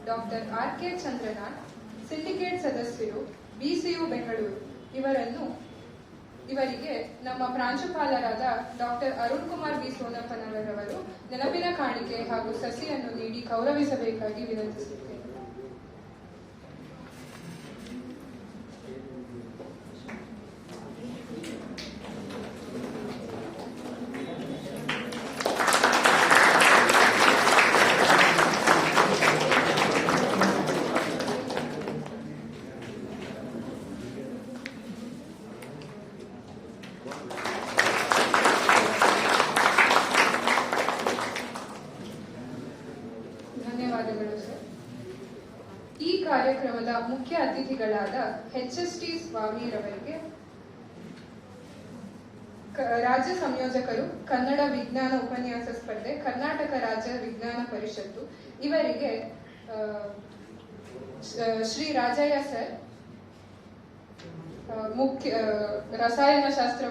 Doctor R K. Chandranath, syndicate ಸದಸ್ಯರು, BCU Bengaluru ಇವರಿಗೆ ನಮ್ಮ ಪ್ರಾಂಶುಪಾಲರಾದ ಡಾಕ್ಟರ್ ಅರುಣ್ ಕುಮಾರ್ ಬಿ ಸೋನಪ್ಪನವರವರು ನೆನಪಿನ ಕಾಣಿಕೆ ಹಾಗೂ ಸಸಿಯನ್ನು ನೀಡಿ ಗೌರವಿಸಬೇಕಾಗಿ ವಿನಂತಿಸುತ್ತೇನೆ. ಧನ್ಯವಾದಗಳು ಸರ್. ಈ ಕಾರ್ಯಕ್ರಮದ ಮುಖ್ಯ ಅತಿಥಿಗಳಾದ HST ಸ್ವಾಮಿರವರಿಗೆ, ರಾಜ್ಯ ಸಂಯೋಜಕರು, ಕನ್ನಡ ವಿಜ್ಞಾನ ಉಪನ್ಯಾಸ ಸ್ಪರ್ಧೆ, ಕರ್ನಾಟಕ ರಾಜ್ಯ ವಿಜ್ಞಾನ ಪರಿಷತ್ತು ಇವರಿಗೆ ಶ್ರೀ ರಾಜಯ್ಯ ಸರ್, ರಸಾಯನಶಾಸ್ತ್ರ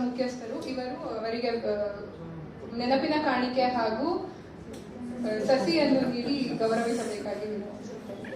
ಮುಖ್ಯಸ್ಥರು ಇವರು ಅವರಿಗೆ ನೆನಪಿನ ಕಾಣಿಕೆ ಹಾಗೂ ಸಸಿಯನ್ನು ನೀಡಿ ಗೌರವಿಸಬೇಕಾಗಿ ವಿನಂತಿಸುತ್ತೇನೆ.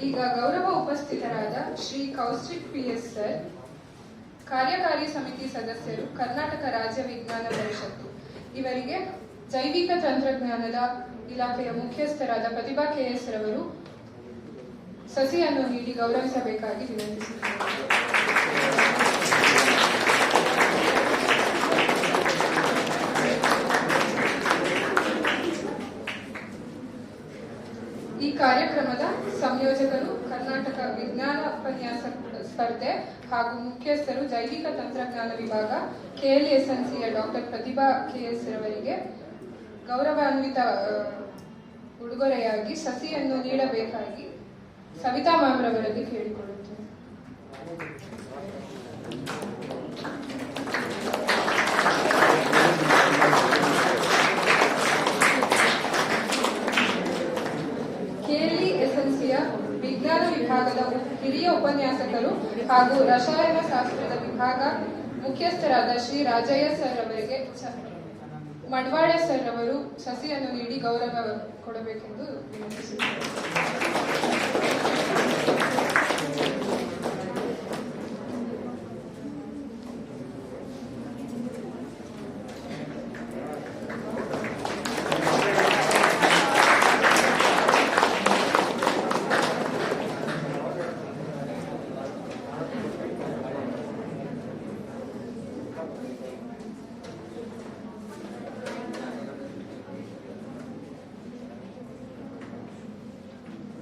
ಈಗ ಗೌರವ ಉಪಸ್ಥಿತರಾದ ಶ್ರೀ ಕೌಶಿಕ್ PS ಸರ್, ಕಾರ್ಯಕಾರಿ ಸಮಿತಿ ಸದಸ್ಯರು, ಕರ್ನಾಟಕ ರಾಜ್ಯ ವಿಜ್ಞಾನ ಪರಿಷತ್ತು ಇವರಿಗೆ ಜೈವಿಕ ತಂತ್ರಜ್ಞಾನದ ಇಲಾಖೆಯ ಮುಖ್ಯಸ್ಥರಾದ ಪ್ರತಿಭಾ KS ರವರು ಸಸಿಯನ್ನು ನೀಡಿ ಗೌರವಿಸಬೇಕಾಗಿ ವಿನಂತಿಸುತ್ತೇನೆ. ಈ ಕಾರ್ಯಕ್ರಮದ ಸಂಯೋಜಕರು, ಕರ್ನಾಟಕ ವಿಜ್ಞಾನ ಉಪನ್ಯಾಸ ಸ್ಪರ್ಧೆ ಹಾಗೂ ಮುಖ್ಯಸ್ಥರು, ಜೈವಿಕ ತಂತ್ರಜ್ಞಾನ ವಿಭಾಗ, KLSNCಯ ಡಾಕ್ಟರ್ ಪ್ರತಿಭಾ KS ರವರಿಗೆ ಗೌರವಾನ್ವಿತ ಉಡುಗೊರೆಯಾಗಿ ಸಸಿಯನ್ನು ನೀಡಬೇಕಾಗಿ ಸವಿತಾ ಮ್ಯಾಮ್ ರವರಲ್ಲಿ ಕೇಳಿಕೊಳ್ಳುತ್ತೇನೆ. KLSNCಯ ವಿಜ್ಞಾನ ವಿಭಾಗದ ಹಿರಿಯ ಉಪನ್ಯಾಸಕರು ಹಾಗೂ ರಸಾಯನಶಾಸ್ತ್ರದ ವಿಭಾಗ ಮುಖ್ಯಸ್ಥರಾದ ಶ್ರೀ ರಾಜಯ್ಯ ಸರ್ ಅವರಿಗೆ ಮಡ್ವಾಡೆ ಸರ್ ಅವರು ಸಸಿಯನ್ನು ನೀಡಿ ಗೌರವ ಕೊಡಬೇಕೆಂದು ವಿನಂತಿಸುತ್ತೇನೆ.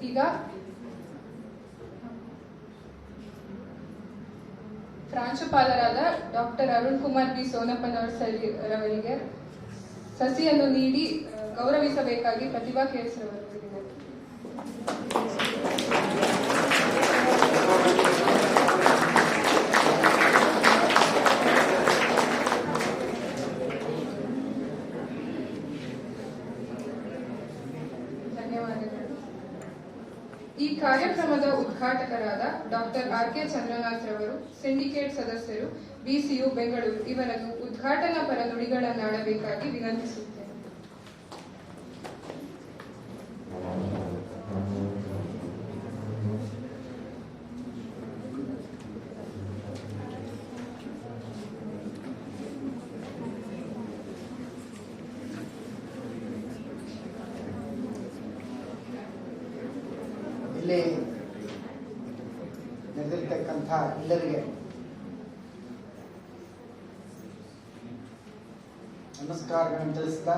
ಈಗ ಪ್ರಾಂಶುಪಾಲರಾದ ಡಾಕ್ಟರ್ ಅರುಣ್ ಕುಮಾರ್ ಬಿ ಸೋನಪ್ಪನವರವರಿಗೆ ಸಸಿಯನ್ನು ನೀಡಿ ಗೌರವಿಸಬೇಕಾಗಿ ಪ್ರತಿಭಾ KS ರವರು ವಿನಂತಿ. ಧನ್ಯವಾದಗಳು. ಈ ಕಾರ್ಯಕ್ರಮದ ಉದ್ಘಾಟಕರಾದ ಡಾಕ್ಟರ್ ಆರ್.ಕೆ. ಚಂದ್ರನಾಥ್ ರವರು, ಸಿಂಡಿಕೇಟ್ ಸದಸ್ಯರು, BCU ಬೆಂಗಳೂರು ಇವರನ್ನು ಉದ್ಘಾಟನಾ ಪರ ನುಡಿಗಳನ್ನಾಡಬೇಕಾಗಿ ವಿನಂತಿಸುತ್ತೇನೆ. ಇಲ್ಲಿ ನೆರೆದಿರ್ತಕ್ಕಂಥ ಎಲ್ಲರಿಗೆ ನಮಸ್ಕಾರಗಳನ್ನು ತಿಳಿಸ್ತಾ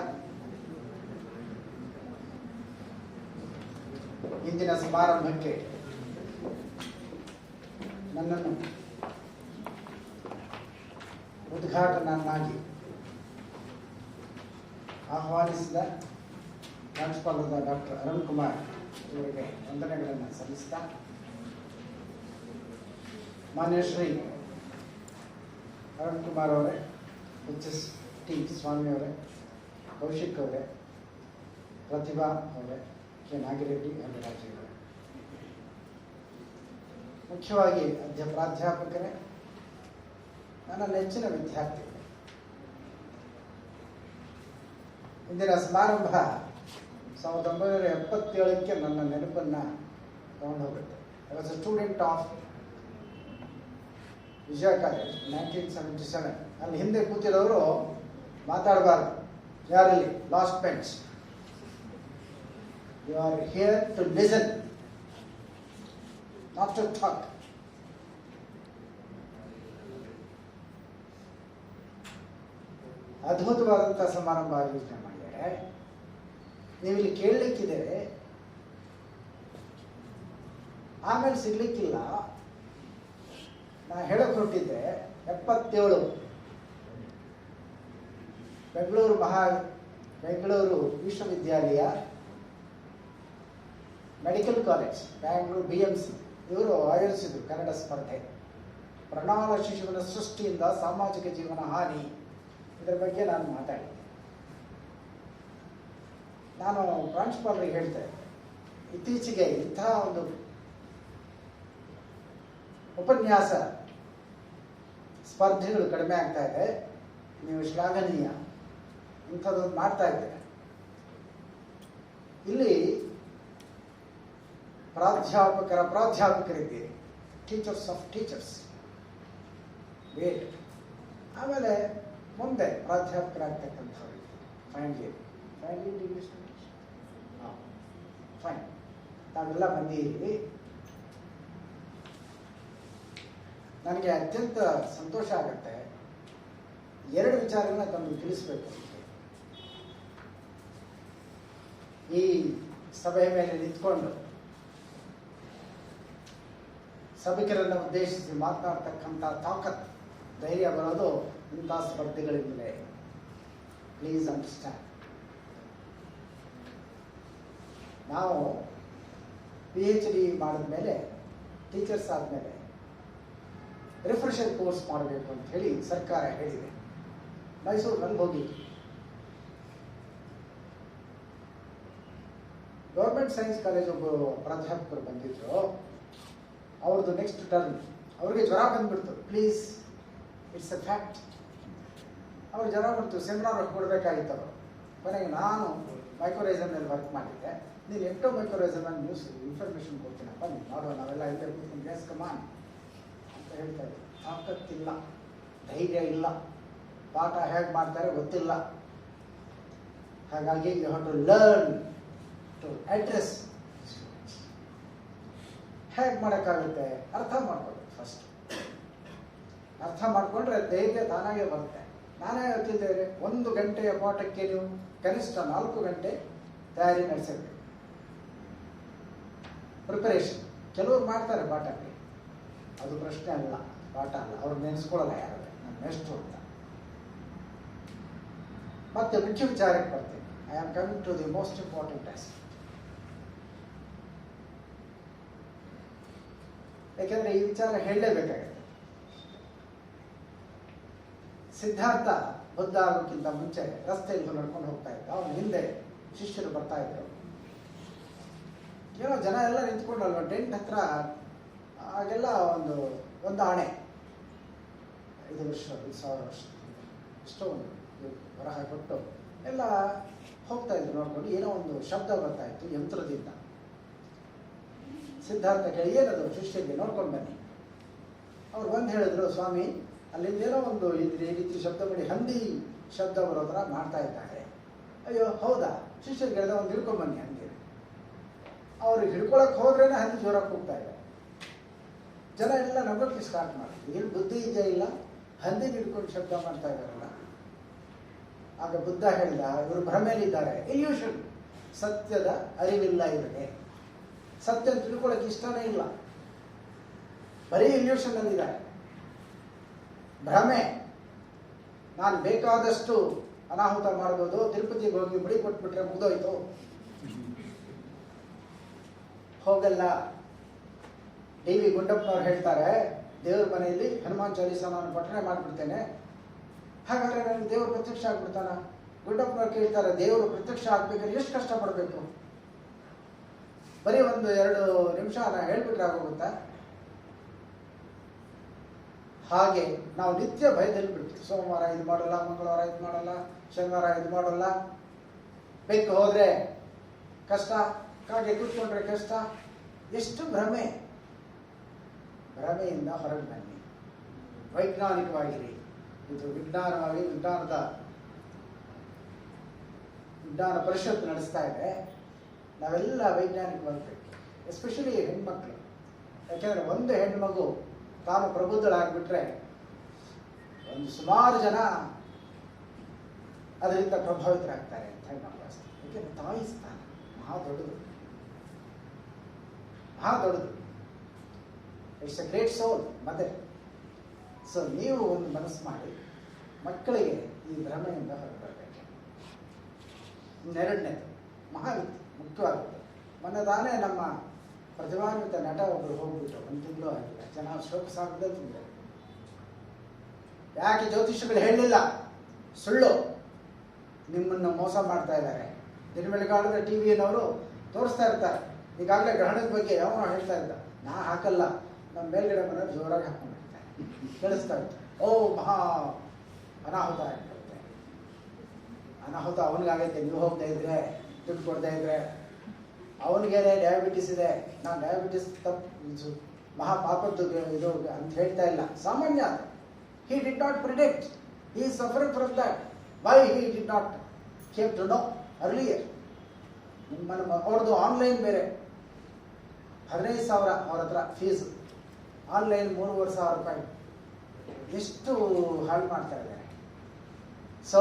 ಇಂದಿನ ಸಮಾರಂಭಕ್ಕೆ ನನ್ನನ್ನು ಉದ್ಘಾಟನನ್ನಾಗಿ ಆಹ್ವಾನಿಸಿದ ಪ್ರಾಂಶುಪಾಲರಾದ ಡಾಕ್ಟರ್ ಅರುಣ್ ಕುಮಾರ್ ಇವರಿಗೆ ವಂದನೆಗಳನ್ನು ಸಲ್ಲಿಸ್ತಾ, ಮಾನ್ಯ ಶ್ರೀ ಅರುಣ್ ಕುಮಾರ್ ಅವರೇ, HST ಸ್ವಾಮಿ ಅವರೇ, ಕೌಶಿಕ್ ಅವರೇ, ಪ್ರತಿಭಾ ಅವರೇ, ಕೆ ನಾಗಿರೆಡ್ಡಿ ಹಾಗೂ ರಾಜೀವ್ ಅವರೇ, ಮುಖ್ಯವಾಗಿ ಪ್ರಾಧ್ಯಾಪಕರೇ, ನನ್ನ ನೆಚ್ಚಿನ ವಿದ್ಯಾರ್ಥಿಗಳು, ಇಂದಿನ ಸಮಾರಂಭ 1977ಕ್ಕೆ ನನ್ನ ನೆನಪನ್ನು ತಗೊಂಡು ಹೋಗುತ್ತೆ. I was a student of Vijaya college 1977. ಅಲ್ಲಿ ಹಿಂದೆ ಕೂತಿರೋರು ಮಾತಾಡಬಾರ್ದು, ಯಾರಲ್ಲಿ last bench. You are here to listen, not to talk. ಅದ್ಭುತವಾದಂತಹ ಸಮಾರಂಭ ಆಯೋಜನೆ ಮಾಡಿದ್ದಾರೆ. ನೀವಿಲ್ಲಿ ಕೇಳಲಿಕ್ಕಿದೆ, ಆಮೇಲೆ ಸಿಗ್ಲಿಕ್ಕಿಲ್ಲ. ನಾ ಹೇಳಕ್ ಹೊರಟಿದ್ದೆ 77 ಬೆಂಗಳೂರು ವಿಶ್ವವಿದ್ಯಾಲಯ ಮೆಡಿಕಲ್ ಕಾಲೇಜ್ ಬ್ಯಾಂಗ್ಳೂರು BMC ಇವರು ಆಯೋಜಿಸಿದ್ರು ಕನ್ನಡ ಸ್ಪರ್ಧೆ. ಪ್ರಣಾಳ ಶಿಶುವಿನ ಸೃಷ್ಟಿಯಿಂದ ಸಾಮಾಜಿಕ ಜೀವನ ಹಾನಿ, ಇದರ ಬಗ್ಗೆ ನಾನು ಮಾತಾಡಿದ್ದೆ. ನಾನು ಪ್ರಾಂಶುಪಾಲರಿಗೆ ಹೇಳ್ತೆ, ಇತ್ತೀಚೆಗೆ ಇಂತಹ ಒಂದು ಉಪನ್ಯಾಸ ಸ್ಪರ್ಧೆಗಳು ಕಡಿಮೆ ಆಗ್ತಾ ಇದೆ, ನೀವು ಶ್ಲಾಘನೀಯ, ಇಂಥದ್ದೊಂದು ಮಾಡ್ತಾ ಇದ್ದೇನೆ. ಇಲ್ಲಿ ಪ್ರಾಧ್ಯಾಪಕರಿದ್ದೀರಿ, ಟೀಚರ್ಸ್ ಆಫ್ ಟೀಚರ್ಸ್, ವೇಟ್. ಆಮೇಲೆ ಮುಂದೆ ಪ್ರಾಧ್ಯಾಪಕರಾಗ್ತಕ್ಕಂಥವ್ರು ಫೈನಲ್ ಡಿಗ್ರಿ ಸ್ಟೂಡೆಂಟ್ಸ್. ಫೈನ್, ತಾವೆಲ್ಲ ಬಂದಿದ್ದೀರಿ. ನನಗೆ ಅತ್ಯಂತ ಸಂತೋಷ ಆಗುತ್ತೆ. 2 ವಿಚಾರಗಳನ್ನ ತಮಗೆ ತಿಳಿಸಬೇಕು. ಈ ಸಭೆಯ ಮೇಲೆ ನಿಂತ್ಕೊಂಡು ಸಭಿಕರನ್ನು ಉದ್ದೇಶಿಸಿ ಮಾತನಾಡ್ತಕ್ಕಂಥ ತಾಕತ್, ಧೈರ್ಯ ಬರೋದು ಇಂಥ ಸ್ಪರ್ಧೆಗಳಿಂದಲೇ. Please understand. ನಾವು PhD ಮಾಡಿದ್ಮೇಲೆ, ಟೀಚರ್ಸ್ ಆದಮೇಲೆ ರಿಫ್ರೆಷರ್ ಕೋರ್ಸ್ ಮಾಡಬೇಕು ಅಂತ ಹೇಳಿ ಸರ್ಕಾರ ಹೇಳಿದೆ. ಮೈಸೂರಿನಲ್ಲಿ ಹೋಗಿ ಗೌರ್ಮೆಂಟ್ ಸೈನ್ಸ್ ಕಾಲೇಜ್ ಒಬ್ಬರು ಪ್ರಾಧ್ಯಾಪಕರು ಬಂದಿದ್ರು. ಅವ್ರದ್ದು ನೆಕ್ಸ್ಟ್ ಟರ್ಮ್ ಅವ್ರಿಗೆ ಜ್ವರ ಬಂದ್ಬಿಡ್ತು. Please, it's A fact. ಅವ್ರು ಜ್ವರ ಬಂತು, ಸೆಮಿನಾರ್ ಕೊಡಬೇಕಾಗಿತ್ತು ಅವರು. ಕೊನೆಗೆ ನಾನು ಮೈಕ್ರೋರೈಸಮ್ನಲ್ಲಿ ವರ್ಕ್ ಮಾಡಿದ್ದೆ. ನೀನು ಎಕ್ಟೋ ಮೈಕ್ರೋರೈಸಮ್ ನ್ಯೂಸ್ ಇನ್ಫಾರ್ಮೇಶನ್ ಕೊಡ್ತೀನಪ್ಪ, ನೀವು ಮಾಡುವ, ನಾವೆಲ್ಲ ಇಲ್ಲೇ ಕೂತ್ಕೊಂಡು ಗ್ಯಾಸ್ ಕಮಾನ್ ಅಂತ ಹೇಳ್ತಾ ಇದ್ದೆ. ತಾಕತ್ತಿಲ್ಲ, ಧೈರ್ಯ ಇಲ್ಲ, ಪಾಠ ಹೇಗೆ ಮಾಡ್ತಾರೆ ಗೊತ್ತಿಲ್ಲ. ಹಾಗಾಗಿ you have to learn to address. ಹೇಗೆ ಮಾಡೋಕ್ಕಾಗುತ್ತೆ? ಅರ್ಥ ಮಾಡ್ಕೊಳ್ಳಿ ಫಸ್ಟ್. ಅರ್ಥ ಮಾಡಿಕೊಂಡ್ರೆ ಧೈರ್ಯ ತಾನಾಗೆ ಬರುತ್ತೆ. ನಾನೇ ಹೇಳ್ತಿದ್ದೇನೆ, 1 ಗಂಟೆಯ ಪಾಠಕ್ಕೆ ನೀವು ಕನಿಷ್ಠ 4 ಗಂಟೆ ತಯಾರಿ ನಡೆಸಬೇಕು. ಪ್ರಿಪರೇಷನ್ ಕೆಲವರು ಮಾಡ್ತಾರೆ ಪಾಠಕ್ಕೆ, ಅದು ಪ್ರಶ್ನೆ ಅಲ್ಲ, ಪಾಠ ಅಲ್ಲ, ಅವ್ರು ನೆನೆಸ್ಕೊಳ್ಳಲ್ಲ ಯಾರು, ನಾನು ಎಷ್ಟು ಅಂತ. ಮತ್ತೆ ಮುಖ್ಯ ವಿಚಾರಕ್ಕೆ ಬರ್ತೀನಿ. I am coming to the most important aspect. ಯಾಕೆಂದ್ರೆ ಈ ವಿಚಾರ ಹೇಳಲೇಬೇಕಾಗುತ್ತೆ. ಸಿದ್ಧಾರ್ಥ ಬುದ್ಧ ಆಗೋಕ್ಕಿಂತ ಮುಂಚೆ ರಸ್ತೆಯಲ್ಲಿ ನಡ್ಕೊಂಡು ಹೋಗ್ತಾ ಇದ್ದ. ಅವನ ಹಿಂದೆ ಶಿಷ್ಯರು ಬರ್ತಾ ಇದ್ರು. ಏನೋ ಜನ ಎಲ್ಲ ನಿಂತ್ಕೊಂಡಲ್ವ ಟೆಂಟ್ ಹತ್ರ. ಆಗೆಲ್ಲ ಒಂದು ಆಣೆ, 5 ವರ್ಷ 1000 ವರ್ಷ ಎಷ್ಟೋ ಒಂದು ಹೊರಹ ಕೊಟ್ಟು ಎಲ್ಲ ಹೋಗ್ತಾ ಇದ್ರು ನೋಡ್ಕೊಂಡು. ಏನೋ ಒಂದು ಶಬ್ದ ಬರ್ತಾ ಇತ್ತು ಯಂತ್ರದಿಂದ. ಸಿದ್ಧಾರ್ಥ ಕೇಳಿ, ಏನದು? ಶಿಷ್ಯರಿಗೆ ನೋಡ್ಕೊಂಡು ಬನ್ನಿ. ಅವ್ರು ಬಂದು ಹೇಳಿದ್ರು, ಸ್ವಾಮಿ ಅಲ್ಲಿಂದ ಏನೋ ಒಂದು ಈ ರೀತಿ ಶಬ್ದ ಮಾಡಿ ಹಂದಿ ಶಬ್ದ ಬರೋ ಥರ ಮಾಡ್ತಾ ಇದ್ದಾರೆ. ಅಯ್ಯೋ ಹೌದಾ? ಶಿಷ್ಯರಿಗೆ ಹೇಳಿದ, ಒಂದು ಹಿಡ್ಕೊಂಡ್ ಬನ್ನಿ ಹಂದಿ. ಅವ್ರಿಗೆ ಹಿಡ್ಕೊಳಕ್ ಹೋದ್ರೇನೆ ಹಂದಿ ಜೋರಾಗಿ ಹೋಗ್ತಾ ಇದೆ. ಜನ ಎಲ್ಲ ನಗೋಕ್ಕೆ ಸ್ಟಾರ್ಟ್ ಮಾಡಿ, ಏನು ಬುದ್ಧಿ ಇದೆ ಇಲ್ಲ, ಹಂದಿ ಹಿಡ್ಕೊಂಡು ಶಬ್ದ ಮಾಡ್ತಾ ಇದ್ದಾರಲ್ಲ. ಆಗ ಬುದ್ಧ ಹೇಳಿದ, ಇವರು ಭ್ರಮೆಯಲ್ಲಿದ್ದಾರೆ, ಇಲ್ಯೂಷನ್, ಸತ್ಯದ ಅರಿವಿಲ್ಲ ಇವರಿಗೆ, ಸತ್ಯ ತಿಳ್ಕೊಳ್ಳೋಕೆ ಇಷ್ಟನೇ ಇಲ್ಲ, ಬರೀ ಇಲ್ಯೂಷನ್ ಅಲ್ಲಿದ್ದಾರೆ, ಭ್ರಮೆ. ನಾನು ಬೇಕಾದಷ್ಟು ಅನಾಹುತ ಮಾಡ್ಬೋದು, ತಿರುಪತಿಗೆ ಹೋಗಿ ಮುಡಿ ಕೊಟ್ಬಿಟ್ರೆ ಮುಗ್ದೋಯ್ತು. ಹೋಗಲ್ಲ. ಡಿ ವಿ ಗುಂಡಪ್ಪನವ್ರು ಹೇಳ್ತಾರೆ, ದೇವ್ರ ಮನೆಯಲ್ಲಿ ಹನುಮಾನ್ ಚಾಲೀಸ ನಾನು ಪಠನೆ ಮಾಡಿಬಿಡ್ತೇನೆ, ಹಾಗಾದ್ರೆ ನನಗೆ ದೇವರು ಪ್ರತ್ಯಕ್ಷ ಆಗ್ಬಿಡ್ತಾನ? ಗುಂಡಪ್ಪನವ್ರು ಕೇಳ್ತಾರೆ, ದೇವರು ಪ್ರತ್ಯಕ್ಷ ಆಗ್ಬೇಕಾದ್ರೆ ಎಷ್ಟು ಕಷ್ಟಪಡಬೇಕು? ಬರೀ 1-2 ನಿಮಿಷ ನಾನು ಹೇಳ್ಬಿಟ್ರೆ ಆಗೋಗುತ್ತಾ? ಹಾಗೆ ನಾವು ನಿತ್ಯ ಭಯದಲ್ಲಿ ಬಿಡ್ತೀವಿ. ಸೋಮವಾರ ಇದು ಮಾಡಲ್ಲ, ಮಂಗಳವಾರ ಇದು ಮಾಡಲ್ಲ, ಶನಿವಾರ ಇದು ಮಾಡಲ್ಲ. ಬೆಕ್ಕು ಹೋದ್ರೆ ಕಷ್ಟ, ಕಾಗೆ ಕೂತ್ಕೊಂಡ್ರೆ ಕಷ್ಟ. ಎಷ್ಟು ಭ್ರಮೆ! ಭ್ರಮೆಯಿಂದ ಹೊರಗೆ ಬನ್ನಿ, ವೈಜ್ಞಾನಿಕವಾಗಿರಿ. ಇದು ವಿಜ್ಞಾನ ಪರಿಷತ್ ನಡೆಸ್ತಾ ಇದೆ. ನಾವೆಲ್ಲ ವೈಜ್ಞಾನಿಕವಾಗಬೇಕು, ಎಸ್ಪೆಷಲಿ ಹೆಣ್ಮಕ್ಳು. ಯಾಕೆಂದ್ರೆ ಒಂದು ಹೆಣ್ಮಗು ತಾನು ಪ್ರಬುದ್ಧಳಾಗ್ಬಿಟ್ರೆ ಸುಮಾರು ಜನ ಅದರಿಂದ ಪ್ರಭಾವಿತರಾಗ್ತಾರೆ ಅಂತ ಹೇಳಿ ನಾವು ಭಾವಿಸ್ತೀವಿ. ಯಾಕೆಂದ್ರೆ ತಾಯಿ ಸ್ಥಾನ ಮಹಾ ದೊಡ್ಡದು. It's a great soul mother. So ನೀವು ಒಂದು ಮನಸ್ಸು ಮಾಡಿ ಮಕ್ಕಳಿಗೆ ಈ ಭ್ರಮೆಯಿಂದ ಹೊರಬರಬೇಕು. ಇನ್ನೆರಡನೇದು ಮುಖ್ಯವಾಗುತ್ತೆ. ಮೊನ್ನೆ ತಾನೇ ನಮ್ಮ ಪ್ರತಿಭಾನ್ವಿತ ನಟ ಒಬ್ಬರು ಹೋಗ್ಬಿಟ್ಟು 1 ತಿಂಗಳು ಆಗಿಲ್ಲ, ಜನ ಶೋಕ ಸಾಗದೆ ತುಂಬಿದೆ. ಯಾಕೆ ಜ್ಯೋತಿಷಿಗಳು ಹೇಳಲಿಲ್ಲ? ಸುಳ್ಳು, ನಿಮ್ಮನ್ನು ಮೋಸ ಮಾಡ್ತಾ ಇದ್ದಾರೆ. ದಿನ ಬೆಳಗಾದ್ರೆ ಟಿವಿಯವರು ತೋರಿಸ್ತಾ ಇರ್ತಾರೆ. ಈಗಾಗಲೇ ಗ್ರಹಣದ ಬಗ್ಗೆ ಯಾವ ಹೇಳ್ತಾ ಇದ್ದ, ನಾ ಹಾಕಲ್ಲ, ನಮ್ಮ ಮೇಲ್ಗಡೆ ಮನೆ ಜೋರಾಗಿ ಹಾಕೊಂಡಿರ್ತಾರೆ, ಕೇಳಿಸ್ತಾ ಇತ್ತು. ಓ ಮಹಾ ಅನಾಹುತ ಆಗಿರುತ್ತೆ. ಅನಾಹುತ ಅವನಿಗಾಗೈತೆ, ನೀವು ಹೋಗದೆ ಇದ್ರೆ, ದುಡ್ಡು ಕೊಡದೇ ಇದ್ರೆ. ಅವನಿಗೇನೆ ಡಯಾಬಿಟಿಸ್ ಇದೆ, ನಾನು ಡಯಾಬಿಟಿಸ್ ತಪ್ಪು ಮಹಾ ಪಾಪದ್ದು ಇದು ಅಂತ ಹೇಳ್ತಾ ಇಲ್ಲ, ಸಾಮಾನ್ಯ. He did not predict, he is suffering from that. Why he did not came to know earlier. ಅವ್ರದ್ದು ಆನ್ಲೈನ್ ಬೇರೆ 15,000 ಅವ್ರ ಹತ್ರ ಫೀಸು, ಆನ್ಲೈನ್ 3,500 ರೂಪಾಯಿ. ಎಷ್ಟು ಹಾಳು ಮಾಡ್ತಾ ಇದ್ದಾರೆ. ಸೊ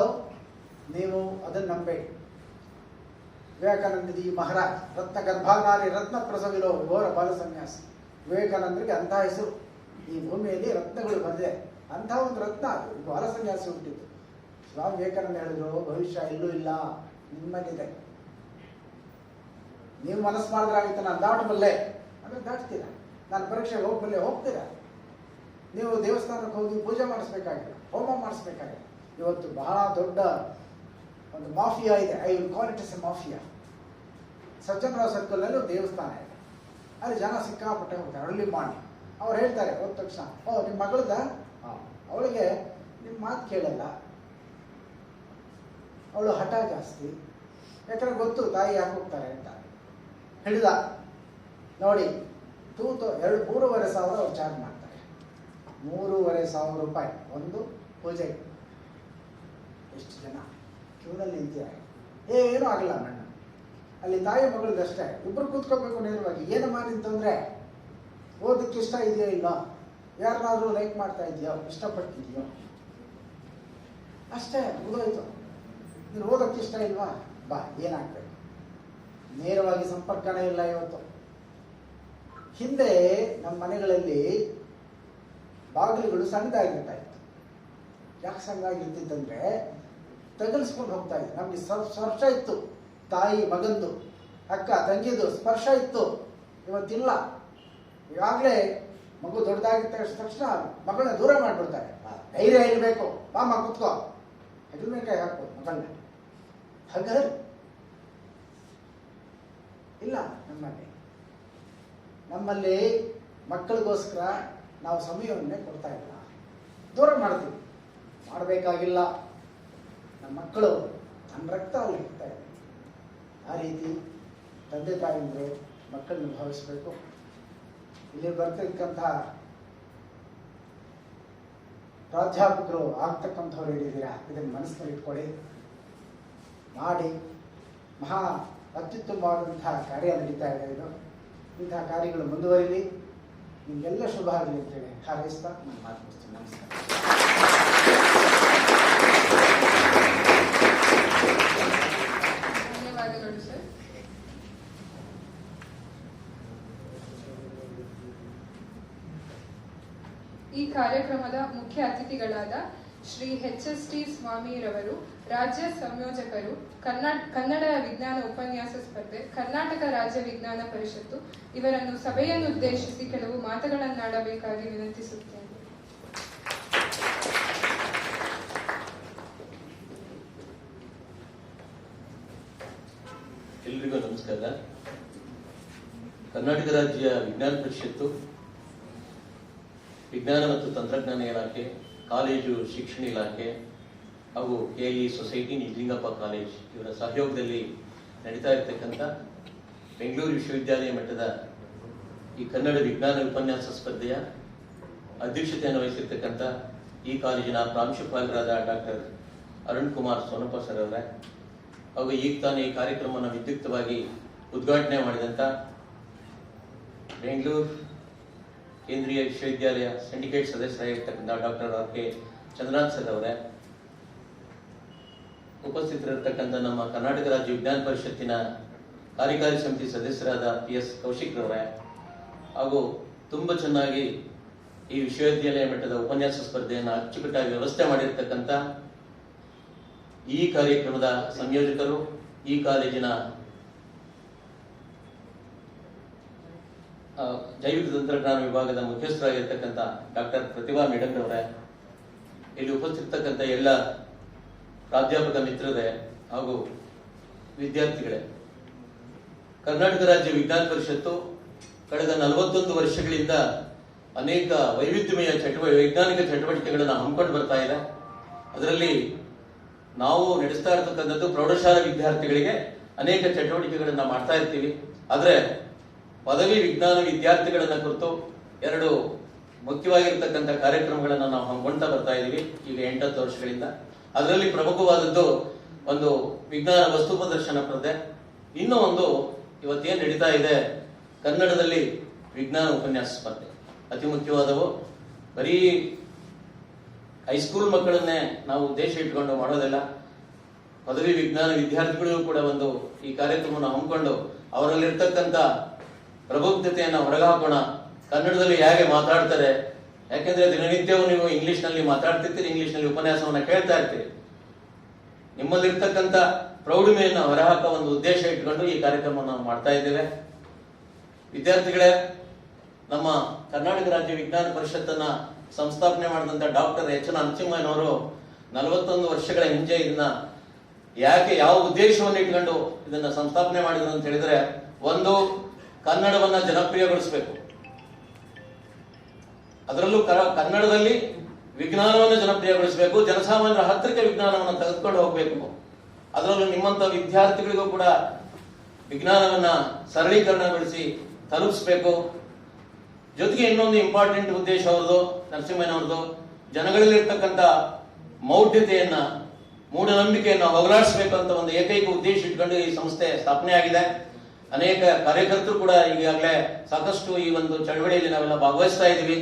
ನೀವು ಅದನ್ನು ನಂಬೇಡಿ. ವಿವೇಕಾನಂದಜಿ ಮಹಾರಾಜ್ ರತ್ನ ಗರ್ಭಾನಾರಿ ರತ್ನ ಪ್ರಸವಿರೋ ಘೋರ ಬಾಲ ಸನ್ಯಾಸ. ವಿವೇಕಾನಂದರಿಗೆ ಅಂಥ ಹೆಸರು. ಈ ಭೂಮಿಯಲ್ಲಿ ರತ್ನಗಳು ಬಂದಿದೆ, ಅಂಥ ಒಂದು ರತ್ನ ಅದು ಬಾಲ ಸನ್ಯಾಸಿ ಹುಟ್ಟಿದ್ದು. ಸ್ವಾಮಿ ವಿವೇಕಾನಂದ ಹೇಳಿದ್ರು, ಭವಿಷ್ಯ ಎಲ್ಲೂ ಇಲ್ಲ, ನಿಮ್ಮಲ್ಲಿದೆ. ನೀವು ಮನಸ್ಸು ಮಾಡಿದ್ರಾಗಿತ್ತು, ನಾನು ದಾಟಬಲ್ಲೆ ಅಂದರೆ ದಾಟ್ತೀರಾ. ನಾನು ಪರೀಕ್ಷೆಗೆ ಹೋಗ್ತೀರಾ. ನೀವು ದೇವಸ್ಥಾನಕ್ಕೆ ಹೋಗಿ ಪೂಜೆ ಮಾಡಿಸ್ಬೇಕಾಗಿಲ್ಲ, ಹೋಮ ಮಾಡಿಸ್ಬೇಕಾಗಿಲ್ಲ. ಇವತ್ತು ಬಹಳ ದೊಡ್ಡ ಒಂದು ಮಾಫಿಯಾ ಇದೆ. I will call it as a mafia. Sajjanrao ಸರ್ಕಲಲ್ಲೂ ದೇವಸ್ಥಾನ ಇದೆ, ಅಲ್ಲಿ ಜನ ಸಿಕ್ಕಾಪಟ್ಟೆ ಹೋಗ್ತಾರೆ ಅರ್ಲಿ ಮಾರ್ನಿಂಗ್. ಅವ್ರು ಹೇಳ್ತಾರೆ ಹೋದ ತಕ್ಷಣ, ಓ ನಿಮ್ಮ ಮಗಳದ, ಅವಳಿಗೆ ನಿಮ್ಮ ಮಾತು ಕೇಳಲ್ಲ, ಅವಳು ಹಠ ಜಾಸ್ತಿ. ಯಾಕಂದ್ರೆ ಗೊತ್ತು ತಾಯಿ ಯಾಕೆ ಹೋಗ್ತಾರೆ ಅಂತ. ಹಿಡಿದ ನೋಡಿ, 3,500 ಅವ್ರು ಚಾರ್ಜ್ ಮಾಡ್ತಾರೆ. 3,500 ರೂಪಾಯಿ ಒಂದು ಪೂಜೆಗೆ. ಎಷ್ಟು ಜನ ಕ್ಯೂನಲ್ಲಿ ನಿಂತಿದ್ದಾರೆ. ಏನೂ ಆಗಲ್ಲ ಮಣ್ಣು. ಅಲ್ಲಿ ತಾಯಿ ಮಗಳಿಗಷ್ಟೇ, ಇಬ್ಬರು ಕೂತ್ಕೋಬೇಕು ನೇರವಾಗಿ. ಏನಮ್ಮ ನಿಂತಂದ್ರೆ, ಓದಕ್ಕೆ ಇಷ್ಟ ಇದೆಯೋ ಇಲ್ಲ, ಯಾರನ್ನಾದ್ರೂ ಲೈಕ್ ಮಾಡ್ತಾ ಇದೆಯೋ, ಇಷ್ಟಪಡ್ತಿದ್ಯೋ, ಅಷ್ಟೇ, ಮುಗಿದೋಯ್ತು. ನೀನು ಓದೋಕ್ಕೆ ಇಷ್ಟ ಇಲ್ವಾ, ಬಾ, ಏನಾಗಬೇಕು. ನೇರವಾಗಿ ಸಂಪರ್ಕನೇ ಇಲ್ಲ ಇವತ್ತು. ಹಿಂದೆ ನಮ್ಮ ಮನೆಗಳಲ್ಲಿ ಬಾಗಿಲುಗಳು ಸಣ್ಣದಾಗಿರ್ತಾ ಇತ್ತು. ಯಾಕೆ ಸಣ್ಣದಾಗಿರ್ತಿತ್ತಂದ್ರೆ, ತಗಲಿಸ್ಕೊಂಡು ಹೋಗ್ತಾ ಇತ್ತು. ನಮಗೆ ಸ್ಪರ್ಶ ಇತ್ತು, ತಾಯಿ ಮಗಂದು, ಅಕ್ಕ ತಂಗಿದು ಸ್ಪರ್ಶ ಇತ್ತು. ಇವತ್ತಿಲ್ಲ. ಈಗಾಗಲೇ ಮಗು ದೊಡ್ಡದಾಗಿದ್ದ ತಕ್ಷಣ ಮಗಳನ್ನ ದೂರ ಮಾಡಿಬಿಡ್ತಾರೆ. ಧೈರ್ಯ ಇರಬೇಕು, ಮಾಮ ಕುತ್ಕೋ, ಹೆಗಲ್ಮೇಕಾಯಿ ಹಾಕ್ಬೋದು ಮಗಳನ್ನ. ಹಗರ್ ಇಲ್ಲ ನಮ್ಮಲ್ಲಿ ಮಕ್ಕಳಿಗೋಸ್ಕರ ನಾವು ಸಮಯವನ್ನೇ ಕೊಡ್ತಾ ಇಲ್ಲ, ದೂರ ಮಾಡ್ತೀವಿ. ಮಾಡಬೇಕಾಗಿಲ್ಲ. ನಮ್ಮ ಮಕ್ಕಳು ನನ್ನ ರಕ್ತ ಅಲ್ಲಿ ಇರ್ತಾ ಇದೆ. ಆ ರೀತಿ ತಂದೆ ತಾಯಿಗಳು ಮಕ್ಕಳನ್ನ ಭಾವಿಸಬೇಕು. ಇಲ್ಲಿ ಬರ್ತಿರ್ತಕ್ಕಂಥ ಪ್ರಾಧ್ಯಾಪಕರು ಆಗ್ತಕ್ಕಂಥವ್ರು ಹೇಳಿದ್ದೀರಾ, ಇದನ್ನು ಮನಸ್ಸಿನಲ್ಲಿ ಇಟ್ಕೊಳ್ಳಿ, ಮಾಡಿ. ಮಹಾ ಅತ್ಯುತ್ತಮವಾದಂತಹ ಕಾರ್ಯ ನಡೀತಾ ಇದೆ. ಇಂತಹ ಕಾರ್ಯಗಳು ಮುಂದುವರಿಲಿ. ನಿಮಗೆಲ್ಲ ಶುಭ ಆಗಲಿ ಅಂತೇಳಿ ಹಾರೈಸ್ತಾ ನಾನು ಮಾತನಾಡ್ತೀನಿ. ನಮಸ್ಕಾರ. ಧನ್ಯವಾದಗಳು ಸರ್. ಈ ಕಾರ್ಯಕ್ರಮದ ಮುಖ್ಯ ಅತಿಥಿಗಳಾದ ಶ್ರೀ ಎಚ್.ಎಸ್.ಟಿ. ಸ್ವಾಮಿರವರು, ರಾಜ್ಯ ಸಂಯೋಜಕರು, ಕನ್ನಡ ವಿಜ್ಞಾನ ಉಪನ್ಯಾಸ ಸ್ಪರ್ಧೆ, ಕರ್ನಾಟಕ ರಾಜ್ಯ ವಿಜ್ಞಾನ ಪರಿಷತ್ತು ಇವರನ್ನು ಸಭೆಯನ್ನುದ್ದೇಶಿಸಿ ಕೆಲವು ಮಾತುಗಳನ್ನಾಡಬೇಕಾಗಿ ವಿನಂತಿಸುತ್ತೇನೆ. ಎಲ್ರಿಗೂ ನಮಸ್ಕಾರ. ಕರ್ನಾಟಕ ರಾಜ್ಯ ವಿಜ್ಞಾನ ಪರಿಷತ್ತು, ವಿಜ್ಞಾನ ಮತ್ತು ತಂತ್ರಜ್ಞಾನ ಇಲಾಖೆ, ಕಾಲೇಜು ಶಿಕ್ಷಣ ಇಲಾಖೆ ಹಾಗೂ ಕೆಇ ಸೊಸೈಟಿ ನಿಜಲಿಂಗಪ್ಪ ಕಾಲೇಜ್ ಇವರ ಸಹಯೋಗದಲ್ಲಿ ನಡೀತಾ ಇರತಕ್ಕಂಥ ಬೆಂಗಳೂರು ವಿಶ್ವವಿದ್ಯಾಲಯ ಮಟ್ಟದ ಈ ಕನ್ನಡ ವಿಜ್ಞಾನ ಉಪನ್ಯಾಸ ಸ್ಪರ್ಧೆಯ ಅಧ್ಯಕ್ಷತೆಯನ್ನು ವಹಿಸಿರ್ತಕ್ಕಂಥ ಈ ಕಾಲೇಜಿನ ಪ್ರಾಂಶುಪಾಲರಾದ ಡಾಕ್ಟರ್ ಅರುಣ್ ಕುಮಾರ್ ಸೋನಪ್ಪ ಸರ್ ಅವರೇ, ಹಾಗೂ ಈಗ ತಾನೇ ಈ ಕಾರ್ಯಕ್ರಮವನ್ನು ವಿದ್ಯುಕ್ತವಾಗಿ ಉದ್ಘಾಟನೆ ಮಾಡಿದಂಥ ಬೆಂಗಳೂರು ಕೇಂದ್ರೀಯ ವಿಶ್ವವಿದ್ಯಾಲಯ syndicate ಸದಸ್ಯರಾಗಿರ್ತಕ್ಕಂಥ doctor R K. Chandranath sir ಅವರೇ, ಉಪಸ್ಥಿತರಿರ್ತಕ್ಕಂಥ ನಮ್ಮ ಕರ್ನಾಟಕ ರಾಜ್ಯ ವಿಜ್ಞಾನ ಪರಿಷತ್ತಿನ ಕಾರ್ಯಕಾರಿ ಸಮಿತಿ ಸದಸ್ಯರಾದ ಪಿ.ಎಸ್. ಕೌಶಿಕ್ ರವರೇ, ಹಾಗೂ ತುಂಬ ಚೆನ್ನಾಗಿ ಈ ವಿಶ್ವವಿದ್ಯಾಲಯ ಮಟ್ಟದ ಉಪನ್ಯಾಸ ಸ್ಪರ್ಧೆಯನ್ನು ಅಚ್ಚುಕಟ್ಟಾಗಿ ವ್ಯವಸ್ಥೆ ಮಾಡಿರ್ತಕ್ಕಂಥ ಈ ಕಾರ್ಯಕ್ರಮದ ಸಂಯೋಜಕರು, ಈ ಕಾಲೇಜಿನ ಜೈವಿಕ ತಂತ್ರಜ್ಞಾನ ವಿಭಾಗದ ಮುಖ್ಯಸ್ಥರಾಗಿರ್ತಕ್ಕಂಥ ಡಾಕ್ಟರ್ ಪ್ರತಿಭಾ ಮೇಡಮ್ ಅವರೇ, ಇಲ್ಲಿ ಉಪಸ್ಥಿತಕ್ಕಂಥ ಎಲ್ಲ ಪ್ರಾಧ್ಯಾಪಕ ಮಿತ್ರರೇ ಹಾಗೂ ವಿದ್ಯಾರ್ಥಿಗಳೇ, ಕರ್ನಾಟಕ ರಾಜ್ಯ ವಿಜ್ಞಾನ ಪರಿಷತ್ತು ಕಳೆದ 41 ವರ್ಷಗಳಿಂದ ಅನೇಕ ವೈವಿಧ್ಯಮಯ ವೈಜ್ಞಾನಿಕ ಚಟುವಟಿಕೆಗಳನ್ನು ಹಮ್ಮಿಕೊಂಡು ಬರ್ತಾ ಇದೆ. ಅದರಲ್ಲಿ ನಾವು ನಡೆಸ್ತಾ ಇರತಕ್ಕಂಥದ್ದು ಪ್ರೌಢಶಾಲಾ ವಿದ್ಯಾರ್ಥಿಗಳಿಗೆ ಅನೇಕ ಚಟುವಟಿಕೆಗಳನ್ನ ಮಾಡ್ತಾ ಇರ್ತೀವಿ. ಆದರೆ ಪದವಿ ವಿಜ್ಞಾನ ವಿದ್ಯಾರ್ಥಿಗಳನ್ನ ಕುರಿತು 2 ಮುಖ್ಯವಾಗಿರ್ತಕ್ಕಂಥ ಕಾರ್ಯಕ್ರಮಗಳನ್ನು ನಾವು ಹಮ್ಮಿಕೊಳ್ತಾ ಬರ್ತಾ ಇದ್ದೀವಿ ಈಗ 8-10 ವರ್ಷಗಳಿಂದ. ಅದರಲ್ಲಿ ಪ್ರಮುಖವಾದದ್ದು ಒಂದು ವಿಜ್ಞಾನ ವಸ್ತು ಪ್ರದರ್ಶನ ಸ್ಪರ್ಧೆ, ಇನ್ನೂ ಒಂದು ಇವತ್ತೇನು ನಡೀತಾ ಇದೆ ಕನ್ನಡದಲ್ಲಿ ವಿಜ್ಞಾನ ಉಪನ್ಯಾಸ ಸ್ಪರ್ಧೆ. ಅತಿ ಮುಖ್ಯವಾದವು ಬರೀ ಹೈಸ್ಕೂಲ್ ಮಕ್ಕಳನ್ನೇ ನಾವು ಉದ್ದೇಶ ಇಟ್ಕೊಂಡು ಮಾಡೋದಿಲ್ಲ, ಪದವಿ ವಿಜ್ಞಾನ ವಿದ್ಯಾರ್ಥಿಗಳಿಗೂ ಕೂಡ ಒಂದು ಈ ಕಾರ್ಯಕ್ರಮವನ್ನು ಹಮ್ಮಿಕೊಂಡು ಅವರಲ್ಲಿರ್ತಕ್ಕಂಥ ಪ್ರಬುದ್ಧತೆಯನ್ನು ಹೊರಗಾಕೋಣ. ಕನ್ನಡದಲ್ಲಿ ಹೇಗೆ ಮಾತಾಡ್ತಾರೆ, ಯಾಕೆಂದ್ರೆ ದಿನನಿತ್ಯವೂ ನೀವು ಇಂಗ್ಲಿಷ್ ನಲ್ಲಿ ಮಾತಾಡ್ತಿರ್ತೀರಿ, ಇಂಗ್ಲಿಷ್ ನಲ್ಲಿ ಉಪನ್ಯಾಸವನ್ನ ಕೇಳ್ತಾ ಇರ್ತೀರಿ. ನಿಮ್ಮಲ್ಲಿರ್ತಕ್ಕಂಥ ಪ್ರೌಢಿಮೆಯನ್ನು ಹೊರಹಾಕೋ ಒಂದು ಉದ್ದೇಶ ಇಟ್ಕೊಂಡು ಈ ಕಾರ್ಯಕ್ರಮವನ್ನು ನಾವು ಮಾಡ್ತಾ ಇದ್ದೇವೆ. ವಿದ್ಯಾರ್ಥಿಗಳೇ, ನಮ್ಮ ಕರ್ನಾಟಕ ರಾಜ್ಯ ವಿಜ್ಞಾನ ಪರಿಷತ್ತನ್ನ ಸಂಸ್ಥಾಪನೆ ಮಾಡಿದಂತ ಡಾಕ್ಟರ್ ಎಚ್ ನರಸಿಂಹಯ್ಯನವರು 41 ವರ್ಷಗಳ ಹಿಂದೆ ಇದನ್ನ ಯಾವ ಉದ್ದೇಶವನ್ನು ಇಟ್ಕೊಂಡು ಇದನ್ನ ಸಂಸ್ಥಾಪನೆ ಮಾಡಿದ್ರು ಅಂತ ಹೇಳಿದ್ರೆ, ಒಂದು ಕನ್ನಡವನ್ನ ಜನಪ್ರಿಯಗೊಳಿಸಬೇಕು, ಅದರಲ್ಲೂ ಕನ್ನಡದಲ್ಲಿ ವಿಜ್ಞಾನವನ್ನು ಜನಪ್ರಿಯಗೊಳಿಸಬೇಕು, ಜನಸಾಮಾನ್ಯರ ಹತ್ತಿರಕ್ಕೆ ವಿಜ್ಞಾನವನ್ನು ತೆಗೆದುಕೊಂಡು ಹೋಗಬೇಕು. ಅದರಲ್ಲೂ ನಿಮ್ಮಂತ ವಿದ್ಯಾರ್ಥಿಗಳಿಗೂ ಕೂಡ ವಿಜ್ಞಾನವನ್ನ ಸರಳೀಕರಣಗೊಳಿಸಿ ತಲುಪಿಸಬೇಕು. ಜೊತೆಗೆ ಇನ್ನೊಂದು ಇಂಪಾರ್ಟೆಂಟ್ ಉದ್ದೇಶ ಅವ್ರದ್ದು, ನರಸಿಂಹಯ್ಯನವ್ರದ್ದು, ಜನಗಳಲ್ಲಿರ್ತಕ್ಕಂಥ ಮೌಢ್ಯತೆಯನ್ನ, ಮೂಢನಂಬಿಕೆಯನ್ನು ಹೋಗಲಾಡಿಸಬೇಕು ಅಂತ ಒಂದು ಏಕೈಕ ಉದ್ದೇಶ ಇಟ್ಕೊಂಡು ಈ ಸಂಸ್ಥೆ ಸ್ಥಾಪನೆ ಆಗಿದೆ. ಅನೇಕ ಕಾರ್ಯಕರ್ತರು ಕೂಡ ಈಗಾಗಲೇ ಸಾಕಷ್ಟು ಈ ಒಂದು ಚಳವಳಿಯಲ್ಲಿ ನಾವೆಲ್ಲ ಭಾಗವಹಿಸ್ತಾ ಇದ್ದೀವಿ.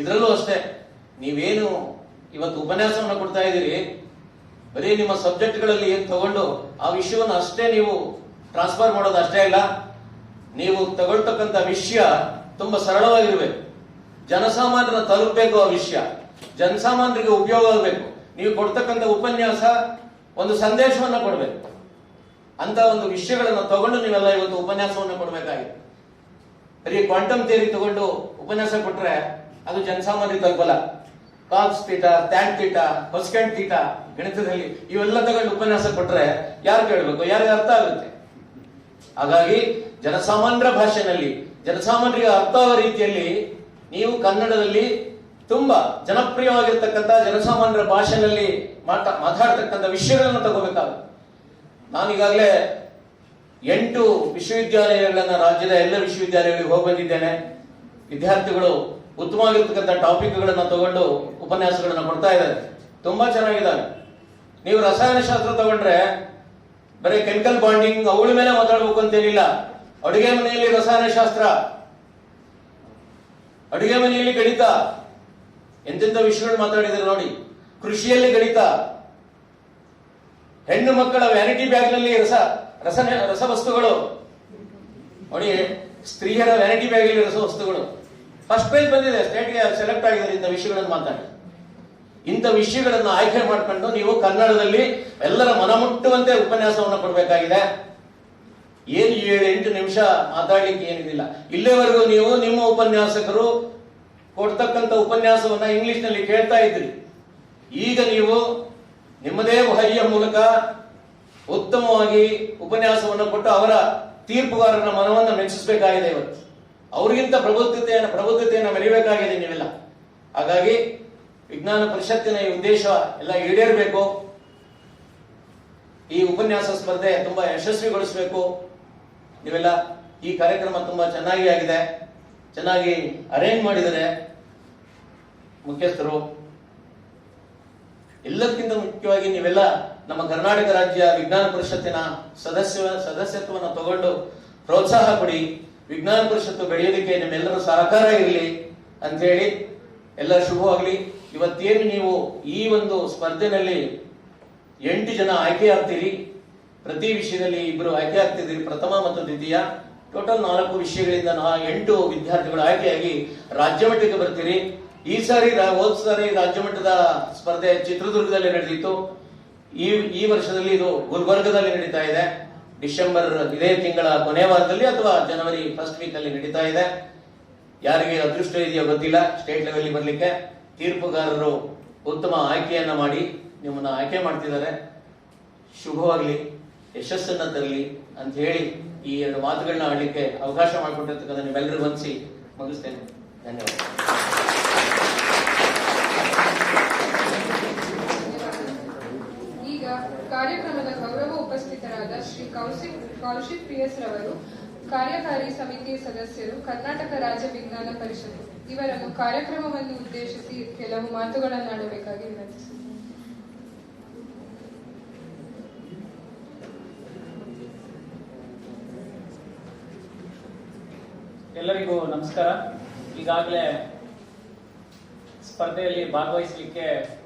ಇದರಲ್ಲೂ ಅಷ್ಟೇ, ನೀವೇನು ಇವತ್ತು ಉಪನ್ಯಾಸವನ್ನು ಕೊಡ್ತಾ ಇದ್ದೀರಿ, ಬರೀ ನಿಮ್ಮ ಸಬ್ಜೆಕ್ಟ್ಗಳಲ್ಲಿ ಏನ್ ತಗೊಂಡು ಆ ವಿಷಯವನ್ನು ಅಷ್ಟೇ ನೀವು ಟ್ರಾನ್ಸ್ಫರ್ ಮಾಡೋದು ಅಷ್ಟೇ ಇಲ್ಲ, ನೀವು ತಗೊಳ್ತಕ್ಕಂಥ ವಿಷಯ ತುಂಬಾ ಸರಳವಾಗಿರ್ಬೇಕು, ಜನಸಾಮಾನ್ಯರನ್ನ ತಲುಪಬೇಕು, ಆ ವಿಷಯ ಜನಸಾಮಾನ್ಯರಿಗೆ ಉಪಯೋಗ ಆಗಬೇಕು. ನೀವು ಕೊಡ್ತಕ್ಕಂಥ ಉಪನ್ಯಾಸ ಒಂದು ಸಂದೇಶವನ್ನ ಕೊಡಬೇಕು. ಅಂತ ಒಂದು ವಿಷಯಗಳನ್ನು ತಗೊಂಡು ನೀವೆಲ್ಲ ಇವತ್ತು ಉಪನ್ಯಾಸವನ್ನು ಕೊಡಬೇಕಾಗಿದೆ. ಬರೀ ಕ್ವಾಂಟಮ್ ಥಿಯರಿ ತಗೊಂಡು ಉಪನ್ಯಾಸ ಕೊಟ್ರೆ ಅದು ಜನಸಾಮಾನ್ಯರಿಗೆ ತಲುಪಲ್ಲ. Cos theta, tan theta, cosecant theta, ಗಣಿತದಲ್ಲಿ ಇವೆಲ್ಲ ತಗೊಂಡು ಉಪನ್ಯಾಸ ಕೊಟ್ರೆ ಯಾರು ಕೇಳಬೇಕು, ಯಾರಿಗೆ ಅರ್ಥ ಆಗುತ್ತೆ? ಹಾಗಾಗಿ ಜನಸಾಮಾನ್ಯರ ಭಾಷೆನಲ್ಲಿ, ಜನಸಾಮಾನ್ಯರಿಗೆ ಅರ್ಥ ಆಗೋ ರೀತಿಯಲ್ಲಿ ನೀವು ಕನ್ನಡದಲ್ಲಿ ತುಂಬಾ ಜನಪ್ರಿಯವಾಗಿರ್ತಕ್ಕಂಥ ಜನಸಾಮಾನ್ಯರ ಭಾಷೆಯಲ್ಲಿ ಮಾತಾಡ್ತಕ್ಕಂಥ ವಿಷಯಗಳನ್ನು ತಗೋಬೇಕಾಗುತ್ತೆ. ನಾನೀಗಾಗಲೇ 8 ವಿಶ್ವವಿದ್ಯಾಲಯಗಳನ್ನ ರಾಜ್ಯದ ಎಲ್ಲ ವಿಶ್ವವಿದ್ಯಾಲಯಗಳಿಗೆ ಹೋಗಿ ಬಂದಿದ್ದೇನೆ. ವಿದ್ಯಾರ್ಥಿಗಳು ಉತ್ತಮವಾಗಿರ್ತಕ್ಕಂಥ ಟಾಪಿಕ್ಗಳನ್ನ ತಗೊಂಡು ಉಪನ್ಯಾಸಗಳನ್ನ ಕೊಡ್ತಾ ಇದ್ದಾರೆ, ತುಂಬಾ ಚೆನ್ನಾಗಿದ್ದಾರೆ. ನೀವು ರಸಾಯನಶಾಸ್ತ್ರ ತಗೊಂಡ್ರೆ ಬರೀ ಕೆಮಿಕಲ್ ಬಾಂಡಿಂಗ್ ಅವುಗಳ ಮೇಲೆ ಮಾತಾಡ್ಬೇಕು ಅಂತೇನಿಲ್ಲ. ಅಡುಗೆ ಮನೆಯಲ್ಲಿ ರಸಾಯನಶಾಸ್ತ್ರ, ಅಡುಗೆ ಮನೆಯಲ್ಲಿ ಗಣಿತ, ಎಂತೆಂಥ ವಿಷಯಗಳು ಮಾತಾಡಿದ್ರೆ ನೋಡಿ. ಕೃಷಿಯಲ್ಲಿ ಗಣಿತ, ಹೆಣ್ಣು ಮಕ್ಕಳ ವ್ಯಾನಿಟಿ ಬ್ಯಾಗ್ ನಲ್ಲಿ ರಸವಸ್ತುಗಳು ನೋಡಿ, ಸ್ತ್ರೀಯರ ವ್ಯಾನಿಟಿ ಬ್ಯಾಗ್ ಅಲ್ಲಿ ರಸವಸ್ತುಗಳು. ಫಸ್ಟ್ ಪ್ರೈಸ್ ಬಂದಿದೆ, ಸ್ಟೇಟ್ಗೆ ಸೆಲೆಕ್ಟ್ ಆಗಿದ್ದಾರೆ ಇಂಥ ವಿಷಯಗಳನ್ನು ಮಾತಾಡಿ. ಇಂಥ ವಿಷಯಗಳನ್ನು ಆಯ್ಕೆ ಮಾಡ್ಕೊಂಡು ನೀವು ಕನ್ನಡದಲ್ಲಿ ಎಲ್ಲರ ಮನಮುಟ್ಟುವಂತೆ ಉಪನ್ಯಾಸವನ್ನು ಕೊಡಬೇಕಾಗಿದೆ. ಏನು 7-8 ನಿಮಿಷ ಮಾತಾಡ್ಲಿಕ್ಕೆ ಏನಿಲ್ಲ. ಇಲ್ಲಿವರೆಗೂ ನೀವು ನಿಮ್ಮ ಉಪನ್ಯಾಸಕರು ಕೊಡ್ತಕ್ಕಂಥ ಉಪನ್ಯಾಸವನ್ನ ಇಂಗ್ಲಿಷ್ ನಲ್ಲಿ ಕೇಳ್ತಾ ಇದ್ರಿ. ಈಗ ನೀವು ನಿಮ್ಮದೇ ಬಾಯಿಯ ಮೂಲಕ ಉತ್ತಮವಾಗಿ ಉಪನ್ಯಾಸವನ್ನು ಕೊಟ್ಟು ಅವರ ತೀರ್ಪುಗಾರರ ಮನವನ್ನು ಮೆಚ್ಚಿಸಬೇಕಾಗಿದೆ. ಇವತ್ತು ಅವ್ರಿಗಿಂತ ಪ್ರಬುದ್ಧತೆಯನ್ನು ಮೆರಿಬೇಕಾಗಿದೆ ನೀವೆಲ್ಲ. ಹಾಗಾಗಿ ವಿಜ್ಞಾನ ಪರಿಷತ್ತಿನ ಈ ಉದ್ದೇಶ ಎಲ್ಲ ಈಡೇರಬೇಕು. ಈ ಉಪನ್ಯಾಸ ಸ್ಪರ್ಧೆ ತುಂಬಾ ಯಶಸ್ವಿಗೊಳಿಸಬೇಕು. ನೀವೆಲ್ಲ ಈ ಕಾರ್ಯಕ್ರಮ ತುಂಬಾ ಚೆನ್ನಾಗಿ ಆಗಿದೆ, ಚೆನ್ನಾಗಿ ಅರೇಂಜ್ ಮಾಡಿದರೆ ಮುಖ್ಯಸ್ಥರು. ಎಲ್ಲಕ್ಕಿಂತ ಮುಖ್ಯವಾಗಿ ನೀವೆಲ್ಲ ನಮ್ಮ ಕರ್ನಾಟಕ ರಾಜ್ಯ ವಿಜ್ಞಾನ ಪರಿಷತ್ತಿನ ಸದಸ್ಯತ್ವವನ್ನು ತಗೊಂಡು ಪ್ರೋತ್ಸಾಹ ಕೊಡಿ. ವಿಜ್ಞಾನ ಪರಿಷತ್ತು ಬೆಳೆಯೋದಕ್ಕೆ ನಿಮ್ಮೆಲ್ಲರೂ ಸಹಕಾರ ಇರಲಿ ಅಂತ ಹೇಳಿ ಎಲ್ಲ ಶುಭವಾಗಲಿ. ಇವತ್ತೇನು ನೀವು ಈ ಒಂದು ಸ್ಪರ್ಧೆನಲ್ಲಿ 8 ಜನ ಆಯ್ಕೆ ಆಗ್ತೀರಿ. ಪ್ರತಿ ವಿಷಯದಲ್ಲಿ 2 ಆಯ್ಕೆ ಆಗ್ತಿದ್ದೀರಿ, ಪ್ರಥಮ ಮತ್ತು ದ್ವಿತೀಯ. ಟೋಟಲ್ 4 ವಿಷಯಗಳಿಂದ 8 ವಿದ್ಯಾರ್ಥಿಗಳು ಆಯ್ಕೆಯಾಗಿ ರಾಜ್ಯ ಮಟ್ಟಕ್ಕೆ ಬರ್ತೀರಿ. ಈ ಸಾರಿ ಹೋದ್ ಸಾರಿ ರಾಜ್ಯ ಮಟ್ಟದ ಸ್ಪರ್ಧೆ ಚಿತ್ರದುರ್ಗದಲ್ಲಿ ನಡೆದಿತ್ತು. ಈ ವರ್ಷದಲ್ಲಿ ಇದು ಗುಲ್ಬರ್ಗದಲ್ಲಿ ನಡೀತಾ ಇದೆ. ಡಿಸೆಂಬರ್ ಇದೇ ತಿಂಗಳ ಕೊನೆ ವಾರದಲ್ಲಿ ಅಥವಾ ಜನವರಿ ಫಸ್ಟ್ ವೀಕ್ ಅಲ್ಲಿ ನಡೀತಾ ಇದೆ. ಯಾರಿಗೆ ಅದೃಷ್ಟ ಇದೆಯೋ ಗೊತ್ತಿಲ್ಲ ಸ್ಟೇಟ್ ಲೆವೆಲ್ ಬರ್ಲಿಕ್ಕೆ. ತೀರ್ಪುಗಾರರು ಉತ್ತಮ ಆಯ್ಕೆಯನ್ನ ಮಾಡಿ ನಿಮ್ಮನ್ನ ಆಯ್ಕೆ ಮಾಡ್ತಿದ್ದಾರೆ. ಶುಭವಾಗ್ಲಿ, ಯಶಸ್ಸನ್ನ ತರಲಿ ಅಂತ ಹೇಳಿ ಈ 2 ಮಾತುಗಳನ್ನ ಆಡ್ಲಿಕ್ಕೆ ಅವಕಾಶ ಮಾಡಿಕೊಟ್ಟಿರ್ತಕ್ಕಂಥ ನಿಮ್ಮೆಲ್ಲರಿಗೂ ವಂದಿಸಿ ಮುಗಿಸ್ತೇನೆ. ಧನ್ಯವಾದ. ಈಗ ಕಾರ್ಯಕ್ರಮದ ಗೌರವ ಉಪಸ್ಥಿತರಾದ ಶ್ರೀ ಕೌಶಿಕ್ PS ರವರು, ಕಾರ್ಯಕಾರಿ ಸಮಿತಿಯ ಸದಸ್ಯರು, ಕರ್ನಾಟಕ ರಾಜ್ಯ ವಿಜ್ಞಾನ ಪರಿಷತ್ತು ಇವರನ್ನು ಕಾರ್ಯಕ್ರಮವನ್ನು ಉದ್ದೇಶಿಸಿ ಕೆಲವು ಮಾತುಗಳನ್ನಾಡಬೇಕಾಗಿ ವಿನಂತಿಸುತ್ತೇನೆ. ಎಲ್ಲರಿಗೂ ನಮಸ್ಕಾರ. ಈಗಾಗಲೇ ಸ್ಪರ್ಧೆಯಲ್ಲಿ ಭಾಗವಹಿಸಲಿಕ್ಕೆ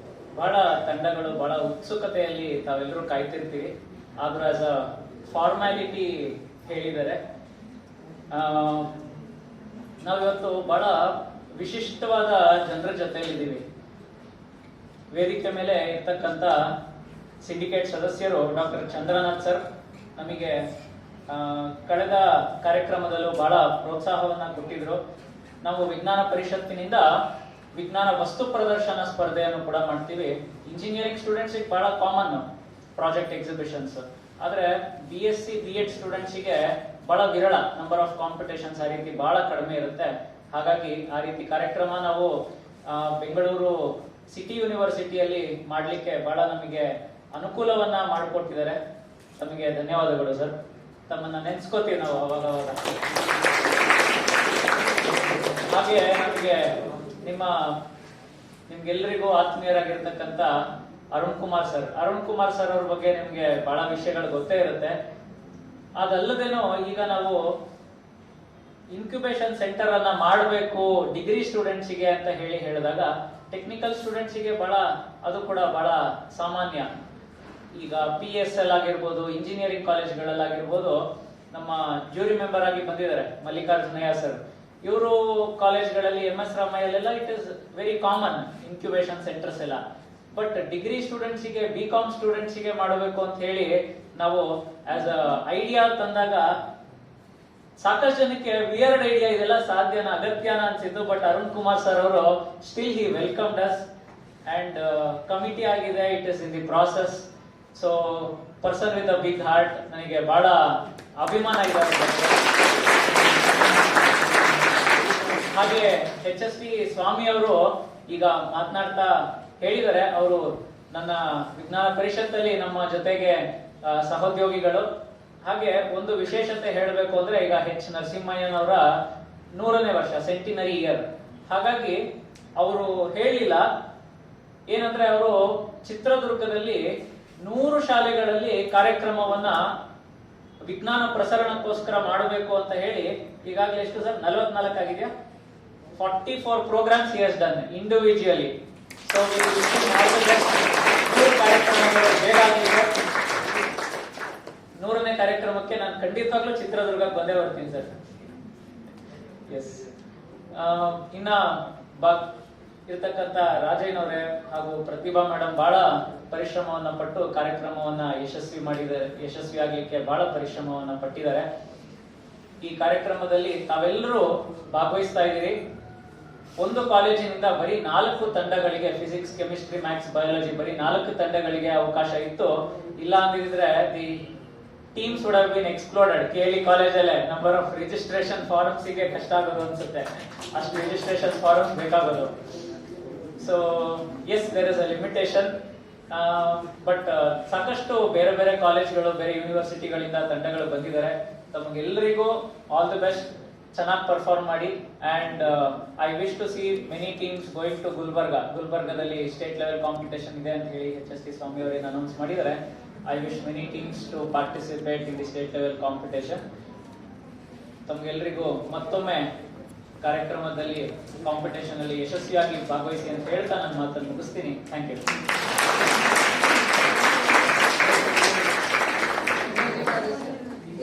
ಬಹಳ ತಂಡಗಳು ಬಹಳ ಉತ್ಸುಕತೆಯಲ್ಲಿ ತಾವೆಲ್ಲರೂ ಕಾಯ್ತಿರ್ತೀವಿ. ಆದ್ರೂ ಆಸ್ ಅ ಫಾರ್ಮ್ಯಾಲಿಟಿ ಹೇಳಿದ್ದಾರೆ. ನಾವಿವತ್ತು ಬಹಳ ವಿಶಿಷ್ಟವಾದ ಜನರ ಜೊತೆಯಲ್ಲಿದ್ದೀವಿ. ವೇದಿಕೆ ಮೇಲೆ ಇರ್ತಕ್ಕಂಥ ಸಿಂಡಿಕೇಟ್ ಸದಸ್ಯರು ಡಾಕ್ಟರ್ ಚಂದ್ರನಾಥ್ ಸರ್ ನಮಗೆ ಕಳೆದ ಕಾರ್ಯಕ್ರಮದಲ್ಲೂ ಬಹಳ ಪ್ರೋತ್ಸಾಹವನ್ನ ಕೊಟ್ಟಿದ್ರು. ನಾವು ವಿಜ್ಞಾನ ಪರಿಷತ್ತಿನಿಂದ ವಿಜ್ಞಾನ ವಸ್ತು ಪ್ರದರ್ಶನ ಸ್ಪರ್ಧೆಯನ್ನು ಕೂಡ ಮಾಡ್ತೀವಿ. ಇಂಜಿನಿಯರಿಂಗ್ ಸ್ಟೂಡೆಂಟ್ಸ್ ಬಹಳ ಕಾಮನ್ ಪ್ರಾಜೆಕ್ಟ್ ಎಕ್ಸಿಬಿಷನ್ಸ್, ಆದ್ರೆ BSc B.Ed ಸ್ಟೂಡೆಂಟ್ಸ್ಗೆ ಬಹಳ ವಿರಳ ನಂಬರ್ ಆಫ್ ಕಾಂಪಿಟೇಷನ್ಸ್, ಆ ರೀತಿ ಬಹಳ ಕಡಿಮೆ ಇರುತ್ತೆ. ಹಾಗಾಗಿ ಆ ರೀತಿ ಕಾರ್ಯಕ್ರಮ ನಾವು ಬೆಂಗಳೂರು ಸಿಟಿ ಯೂನಿವರ್ಸಿಟಿಯಲ್ಲಿ ಮಾಡ್ಲಿಕ್ಕೆ ಬಹಳ ನಮಗೆ ಅನುಕೂಲವನ್ನ ಮಾಡಿಕೊಟ್ಟಿದ್ದಾರೆ. ತಮಗೆ ಧನ್ಯವಾದಗಳು ಸರ್. ತಮ್ಮನ್ನ ನೆನ್ಸ್ಕೋತೀವಿ ನಾವು ಅವಾಗ. ಹಾಗೆ ನಮಗೆ ನಿಮ್ಗೆಲ್ಲರಿಗೂ ಆತ್ಮೀಯರಾಗಿರ್ತಕ್ಕಂಥ ಅರುಣ್ ಕುಮಾರ್ ಸರ್ ಅವ್ರ ಬಗ್ಗೆ ನಿಮ್ಗೆ ಬಹಳ ವಿಷಯಗಳು ಗೊತ್ತೇ ಇರುತ್ತೆ. ಅದಲ್ಲದೇನೋ ಈಗ ನಾವು ಇನ್ಕ್ಯುಬೇಷನ್ ಸೆಂಟರ್ ಅನ್ನ ಮಾಡಬೇಕು ಡಿಗ್ರಿ ಸ್ಟೂಡೆಂಟ್ಸ್ಗೆ ಅಂತ ಹೇಳಿದಾಗ ಟೆಕ್ನಿಕಲ್ ಸ್ಟೂಡೆಂಟ್ಸ್ಗೆ ಬಹಳ ಅದು ಕೂಡ ಬಹಳ ಸಾಮಾನ್ಯ. ಈಗ PSL ಆಗಿರ್ಬೋದು, ಇಂಜಿನಿಯರಿಂಗ್ ಕಾಲೇಜ್ಗಳಲ್ಲಾಗಿರ್ಬೋದು, ನಮ್ಮ ಜ್ಯೂರಿ ಮೆಂಬರ್ ಆಗಿ ಬಂದಿದ್ದಾರೆ ಮಲ್ಲಿಕಾರ್ಜುನಯ್ಯ ಸರ್. ಇವರು ಕಾಲೇಜ್ಗಳಲ್ಲಿ MS ರಾಮಯ್ಯಲ್ಲೆಲ್ಲ it is very common incubation centres ಎಲ್ಲ. ಬಟ್ ಡಿಗ್ರಿ ಸ್ಟೂಡೆಂಟ್ಸ್ಗೆ BCom ಸ್ಟೂಡೆಂಟ್ಸ್ಗೆ ಮಾಡಬೇಕು ಅಂತ ಹೇಳಿ ನಾವು ಆಸ್ ಅ ಐಡಿಯಾ ತಂದಾಗ ಸಾಕಷ್ಟು ಜನಕ್ಕೆ ವಿಯರ್ಡ್ ಐಡಿಯಾ, ಇದೆಲ್ಲ ಸಾಧ್ಯನ ಅಗತ್ಯನ ಅನ್ಸಿತ್ತು. ಬಟ್ ಅರುಣ್ ಕುಮಾರ್ ಸರ್ ಅವರು still he welcomed us and committee ಆಗಿದೆ, it is in the process. So person with a big heart, ನನಗೆ ಬಹಳ ಅಭಿಮಾನ ಇದೆ. ಹಾಗೆ HST ಸ್ವಾಮಿ ಅವರು ಈಗ ಮಾತನಾಡ್ತಾ ಹೇಳಿದರೆ, ಅವರು ನನ್ನ ವಿಜ್ಞಾನ ಪರಿಷತ್ತಲ್ಲಿ ನಮ್ಮ ಜೊತೆಗೆ ಸಹೋದ್ಯೋಗಿಗಳು. ಹಾಗೆ ಒಂದು ವಿಶೇಷತೆ ಹೇಳಬೇಕು ಅಂದ್ರೆ, ಈಗ H ನರಸಿಂಹಯ್ಯನವರ 100ನೇ ವರ್ಷ ಸೆಂಟಿನರಿ ಇಯರ್. ಹಾಗಾಗಿ ಅವರು ಹೇಳಿಲ್ಲ ಏನಂದ್ರೆ, ಅವರು ಚಿತ್ರದುರ್ಗದಲ್ಲಿ 100 ಶಾಲೆಗಳಲ್ಲಿ ಕಾರ್ಯಕ್ರಮವನ್ನ ವಿಜ್ಞಾನ ಪ್ರಸರಣಕ್ಕೋಸ್ಕರ ಮಾಡಬೇಕು ಅಂತ ಹೇಳಿ ಈಗಾಗಲೇ ಎಷ್ಟು ಸರ್ 44 ಆಗಿದೆಯಾ, 44 programs he has done individually. So we wish him all the best. 100 ಕಾರ್ಯಕ್ರಮಗಳು ಬೇಗ ಆಗಲಿ. 100ನೇ ಕಾರ್ಯಕ್ರಮಕ್ಕೆ ನಾನು ಖಂಡಿತವಾಗ್ಲೂ ಚಿತ್ರದುರ್ಗಕ್ಕೆ ಬಂದೇ ಬರ್ತೀನಿ ಸರ್. ಎಸ್. ಇರ್ತಕ್ಕಂಥ ರಾಜಯ್ಯನವರೇ ಹಾಗೂ ಪ್ರತಿಭಾ ಮೇಡಮ್ ಬಹಳ ಪರಿಶ್ರಮವನ್ನ ಪಟ್ಟು ಕಾರ್ಯಕ್ರಮವನ್ನ ಯಶಸ್ವಿಯಾಗಲಿಕ್ಕೆ ಬಹಳ ಪರಿಶ್ರಮವನ್ನ ಪಟ್ಟಿದ್ದಾರೆ. ಈ ಕಾರ್ಯಕ್ರಮದಲ್ಲಿ ತಾವೆಲ್ಲರೂ ಭಾಗವಹಿಸ್ತಾ ಇದ್ದೀರಿ. ಒಂದು ಕಾಲೇಜಿನಿಂದ ಬರೀ 4 ತಂಡಗಳಿಗೆ, ಫಿಸಿಕ್ಸ್, ಕೆಮಿಸ್ಟ್ರಿ, ಮ್ಯಾಥ್ಸ್, ಬಯಾಲಜಿ ಬರೀ 4 ತಂಡಗಳಿಗೆ ಅವಕಾಶ ಇತ್ತು. ಇಲ್ಲ ಅಂದಿದ್ರೆ the teams would have been exploded. KLE ಕಾಲೇಜಲ್ಲೇ ನಂಬರ್ ಆಫ್ ರಿಜಿಸ್ಟ್ರೇಷನ್ ಫಾರಮ್ಸ್ ಗೆ ಕಷ್ಟ ಆಗೋದು ಅನ್ಸುತ್ತೆ, ಅಷ್ಟು ರಿಜಿಸ್ಟ್ರೇಷನ್ ಫಾರಮ್ಸ್ ಬೇಕಾಗೋದು. So yes, there is a limitation. But ಸಾಕಷ್ಟು ಬೇರೆ ಬೇರೆ ಕಾಲೇಜ್ಗಳು, ಬೇರೆ ಯೂನಿವರ್ಸಿಟಿಗಳಿಂದ ತಂಡಗಳು ಬಂದಿದ್ದಾರೆ. ತಮಗೆಲ್ಲರಿಗೂ ಆಲ್ ದಿ ಬೆಸ್ಟ್, ಚೆನ್ನಾಗಿ ಪರ್ಫಾರ್ಮ್ ಮಾಡಿ. And I wish to see many teams going to ಗುಲ್ಬರ್ಗಾದಲ್ಲಿ ಸ್ಟೇಟ್ ಲೆವೆಲ್ ಕಾಂಪಿಟೇಷನ್ ಇದೆ ಅಂತ ಹೇಳಿ HST ಸ್ವಾಮಿ ಅವರೇನು ಅನೌನ್ಸ್ ಮಾಡಿದ್ದಾರೆ. I wish many teams to participate in the state level competition. ತಮಗೆಲ್ಲರಿಗೂ ಮತ್ತೊಮ್ಮೆ ಕಾರ್ಯಕ್ರಮದಲ್ಲಿ, ಕಾಂಪಿಟೇಷನ್ ಅಲ್ಲಿ ಯಶಸ್ವಿಯಾಗಿ ಭಾಗವಹಿಸಿ ಅಂತ ಹೇಳ್ತಾ ನನ್ನ ಮಾತನ್ನು ಮುಗಿಸ್ತೀನಿ. Thank you.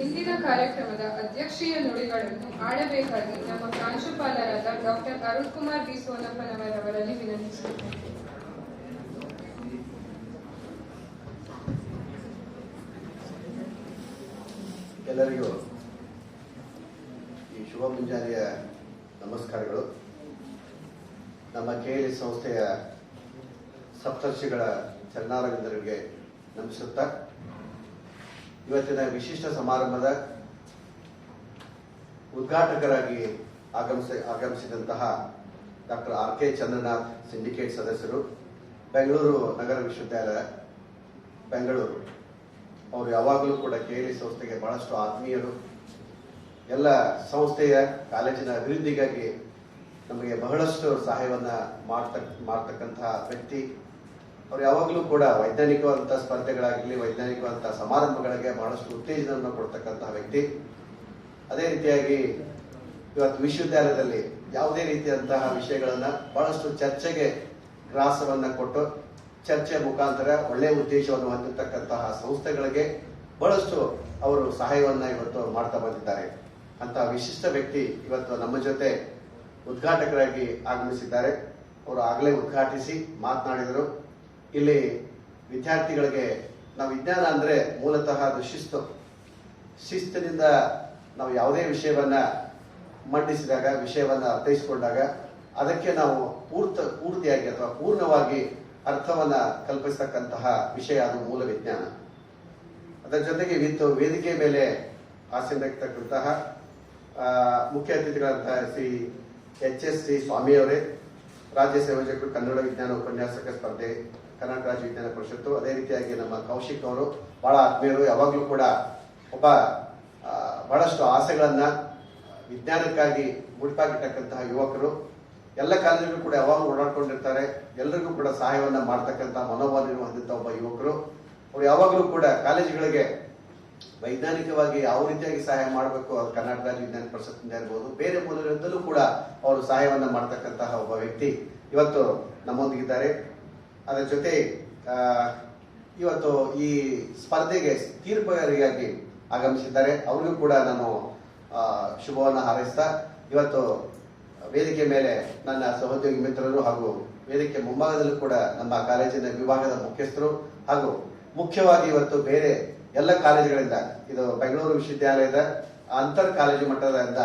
ಇಂದಿನ ಕಾರ್ಯಕ್ರಮದ ಅಧ್ಯಕ್ಷೀಯ ನುಡಿಗಳನ್ನು ಆಡಬೇಕಾಗಿ ನಮ್ಮ ಪ್ರಾಂಶುಪಾಲರಾದ ಡಾಕ್ಟರ್ ಅರುಣ್ ಕುಮಾರ್ ಬಿ ಸೋನಪ್ಪನವರವರಲ್ಲಿ ವಿನಂತಿಸುತ್ತೇನೆ. ಎಲ್ಲರಿಗೂ ಈ ಶುಭ ಮುಂಜಾನೆಯ ನಮಸ್ಕಾರಗಳು. ನಮ್ಮ KLE ಸಂಸ್ಥೆಯ ಸಪ್ತರ್ಷಿಗಳ ಚರಣಾರವಿಂದರಿಗೆ ನಮಿಸುತ್ತಾ, ಇವತ್ತಿನ ವಿಶಿಷ್ಟ ಸಮಾರಂಭದ ಉದ್ಘಾಟಕರಾಗಿ ಆಗಮಿಸಿದಂತಹ ಡಾಕ್ಟರ್ RK ಚಂದ್ರನಾಥ್, ಸಿಂಡಿಕೇಟ್ ಸದಸ್ಯರು, ಬೆಂಗಳೂರು ನಗರ ವಿಶ್ವವಿದ್ಯಾಲಯ ಬೆಂಗಳೂರು, ಅವರು ಯಾವಾಗಲೂ ಕೂಡ KLE ಸಂಸ್ಥೆಗೆ ಬಹಳಷ್ಟು ಆತ್ಮೀಯರು. ಎಲ್ಲ ಸಂಸ್ಥೆಯ ಕಾಲೇಜಿನ ಅಭಿವೃದ್ಧಿಗಾಗಿ ನಮಗೆ ಬಹಳಷ್ಟು ಸಹಾಯವನ್ನ ಮಾಡ್ತಕ್ಕಂತಹ ವ್ಯಕ್ತಿ. ಅವ್ರು ಯಾವಾಗಲೂ ಕೂಡ ವೈಜ್ಞಾನಿಕವಾದಂತಹ ಸ್ಪರ್ಧೆಗಳಾಗಲಿ, ವೈಜ್ಞಾನಿಕವಾದಂತಹ ಸಮಾರಂಭಗಳಿಗೆ ಬಹಳಷ್ಟು ಉತ್ತೇಜನವನ್ನು ಕೊಡ್ತಕ್ಕಂತಹ ವ್ಯಕ್ತಿ. ಅದೇ ರೀತಿಯಾಗಿ ಇವತ್ತು ವಿಶ್ವವಿದ್ಯಾಲಯದಲ್ಲಿ ಯಾವುದೇ ರೀತಿಯಂತಹ ವಿಷಯಗಳನ್ನ ಬಹಳಷ್ಟು ಚರ್ಚೆಗೆ ಗ್ರಾಸವನ್ನ ಕೊಟ್ಟು, ಚರ್ಚೆಯ ಮುಖಾಂತರ ಒಳ್ಳೆಯ ಉದ್ದೇಶವನ್ನು ಹೊಂದಿರತಕ್ಕಂತಹ ಸಂಸ್ಥೆಗಳಿಗೆ ಬಹಳಷ್ಟು ಅವರು ಸಹಾಯವನ್ನ ಇವತ್ತು ಮಾಡ್ತಾ ಬಂದಿದ್ದಾರೆ. ಅಂತ ವಿಶಿಷ್ಟ ವ್ಯಕ್ತಿ ಇವತ್ತು ನಮ್ಮ ಜೊತೆ ಉದ್ಘಾಟಕರಾಗಿ ಆಗಮಿಸಿದ್ದಾರೆ. ಅವರು ಆಗಲೇ ಉದ್ಘಾಟಿಸಿ ಮಾತನಾಡಿದರು. ಇಲ್ಲಿ ವಿದ್ಯಾರ್ಥಿಗಳಿಗೆ ನಾವು ವಿಜ್ಞಾನ ಅಂದ್ರೆ ಮೂಲತಃ ಅದು ಶಿಸ್ತಿನಿಂದ ನಾವು ಯಾವುದೇ ವಿಷಯವನ್ನ ಮಂಡಿಸಿದಾಗ, ವಿಷಯವನ್ನ ಅರ್ಥೈಸಿಕೊಂಡಾಗ ಅದಕ್ಕೆ ನಾವು ಪೂರ್ತಿಯಾಗಿ ಅಥವಾ ಪೂರ್ಣವಾಗಿ ಅರ್ಥವನ್ನ ಕಲ್ಪಿಸತಕ್ಕಂತಹ ವಿಷಯ ಅದು ಮೂಲ ವಿಜ್ಞಾನ. ಅದರ ಜೊತೆಗೆ ವೇದಿಕೆ ಮೇಲೆ ಆಸೀನರಾಗಿರ್ತಕ್ಕಂತಹ ಮುಖ್ಯ ಅತಿಥಿಗಳಂತಹ ಶ್ರೀ HST ಸ್ವಾಮಿಯವರೇ, ರಾಜ್ಯ ಸಂಯೋಜಕರು, ಕನ್ನಡ ವಿಜ್ಞಾನ ಉಪನ್ಯಾಸಕ ಸ್ಪರ್ಧೆ, ಕರ್ನಾಟಕ ರಾಜ್ಯ ವಿಜ್ಞಾನ ಪರಿಷತ್ತು. ಅದೇ ರೀತಿಯಾಗಿ ನಮ್ಮ ಕೌಶಿಕ್ ಅವರು ಬಹಳ ಆತ್ಮೀಯರು, ಯಾವಾಗಲೂ ಕೂಡ ಬಹಳಷ್ಟು ಆಸೆಗಳನ್ನ ವಿಜ್ಞಾನಕ್ಕಾಗಿ ಮುಡಿಪಾಗಿಟ್ಟಕ್ಕಂತಹ ಯುವಕರು. ಎಲ್ಲ ಕಾಲೇಜುಗಳು ಕೂಡ ಯಾವಾಗ ಓಡಾಡ್ಕೊಂಡಿರ್ತಾರೆ, ಎಲ್ಲರಿಗೂ ಕೂಡ ಸಹಾಯವನ್ನ ಮಾಡ್ತಕ್ಕಂತಹ ಮನೋಭಾವನೆ ಹೊಂದಿದ್ದ ಒಬ್ಬ ಯುವಕರು. ಅವರು ಯಾವಾಗಲೂ ಕೂಡ ಕಾಲೇಜುಗಳಿಗೆ ವೈಜ್ಞಾನಿಕವಾಗಿ ಯಾವ ರೀತಿಯಾಗಿ ಸಹಾಯ ಮಾಡಬೇಕು, ಅದು ಕರ್ನಾಟಕ ರಾಜ್ಯ ವಿಜ್ಞಾನ ಪರಿಷತ್ತಿಂದ ಇರ್ಬೋದು, ಬೇರೆ ಮೂಲಗಳಿಂದಲೂ ಕೂಡ ಅವರು ಸಹಾಯವನ್ನ ಮಾಡ್ತಕ್ಕಂತಹ ಒಬ್ಬ ವ್ಯಕ್ತಿ ಇವತ್ತು ನಮ್ಮೊಂದಿಗಿದ್ದಾರೆ. ಅದರ ಜೊತೆ ಇವತ್ತು ಈ ಸ್ಪರ್ಧೆಗೆ ತೀರ್ಪುಗಾರಿಯಾಗಿ ಆಗಮಿಸಿದ್ದಾರೆ. ಅವ್ರಿಗೂ ಕೂಡ ನಾನು ಶುಭವನ್ನ ಹಾರೈಸ್ತಾ, ಇವತ್ತು ವೇದಿಕೆ ಮೇಲೆ ನನ್ನ ಸಹೋದ್ಯೋಗಿ ಮಿತ್ರರು ಹಾಗೂ ವೇದಿಕೆ ಮುಂಭಾಗದಲ್ಲೂ ಕೂಡ ನಮ್ಮ ಕಾಲೇಜಿನ ವಿಭಾಗದ ಮುಖ್ಯಸ್ಥರು ಹಾಗೂ ಮುಖ್ಯವಾಗಿ ಇವತ್ತು ಬೇರೆ ಎಲ್ಲ ಕಾಲೇಜುಗಳಿಂದ, ಇದು ಬೆಂಗಳೂರು ವಿಶ್ವವಿದ್ಯಾಲಯದ ಅಂತರ್ ಕಾಲೇಜು ಮಟ್ಟದಿಂದ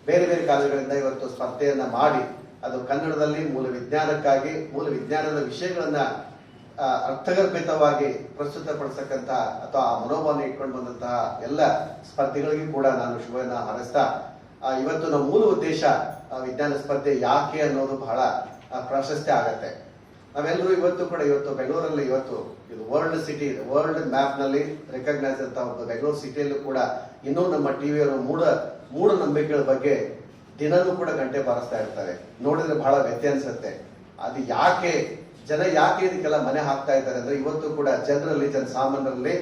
ಬೇರೆ ಬೇರೆ ಕಾಲೇಜುಗಳಿಂದ ಇವತ್ತು ಸ್ಪರ್ಧೆಯನ್ನ ಮಾಡಿ ಅದು ಕನ್ನಡದಲ್ಲಿ ಮೂಲ ವಿಜ್ಞಾನಕ್ಕಾಗಿ, ಮೂಲ ವಿಜ್ಞಾನದ ವಿಷಯಗಳನ್ನ ಅರ್ಥಗರ್ಭಿತವಾಗಿ ಪ್ರಸ್ತುತಪಡಿಸತಕ್ಕಂತ ಅಥವಾ ಆ ಮನೋಭಾವನೆ ಇಟ್ಕೊಂಡು ಬಂದಂತಹ ಎಲ್ಲ ಸ್ಪರ್ಧೆಗಳಿಗೂ ಕೂಡ ನಾನು ಶುಭವನ್ನ ಹಾರೈಸ್ತಾ, ಇವತ್ತು ನಮ್ಮ ಮೂಲ ಉದ್ದೇಶ ವಿಜ್ಞಾನ ಸ್ಪರ್ಧೆ ಯಾಕೆ ಅನ್ನೋದು ಬಹಳ ಪ್ರಾಶಸ್ತ್ಯ ಆಗತ್ತೆ. ನಾವೆಲ್ಲರೂ ಇವತ್ತು ಬೆಂಗಳೂರಲ್ಲಿ ಇವತ್ತು ಇದು ವರ್ಲ್ಡ್ ಸಿಟಿ, ವರ್ಲ್ಡ್ ಮ್ಯಾಪ್ ನಲ್ಲಿ ರೆಕಗ್ನೈಸ್ ಅಂತ ಒಂದು ಬೆಂಗಳೂರು ಸಿಟಿಯಲ್ಲೂ ಕೂಡ ಇನ್ನೂ ನಮ್ಮ ಟಿವಿಯವರು ಮೂಢನಂಬಿಕೆಗಳ ಬಗ್ಗೆ ದಿನನೂ ಕೂಡ ಗಂಟೆ ಬಾರಿಸ್ತಾ ಇರ್ತಾರೆ. ನೋಡಿದ್ರೆ ಬಹಳ ವ್ಯತ್ಯಾಸ ಅನ್ಸುತ್ತೆ. ಅದು ಜನ ಯಾಕೆ ಇದಕ್ಕೆಲ್ಲ ಮನೆ ಹಾಕ್ತಾ ಇದ್ದಾರೆ ಅಂದ್ರೆ, ಇವತ್ತು ಕೂಡ ಜನಸಾಮಾನ್ಯರಲ್ಲಿ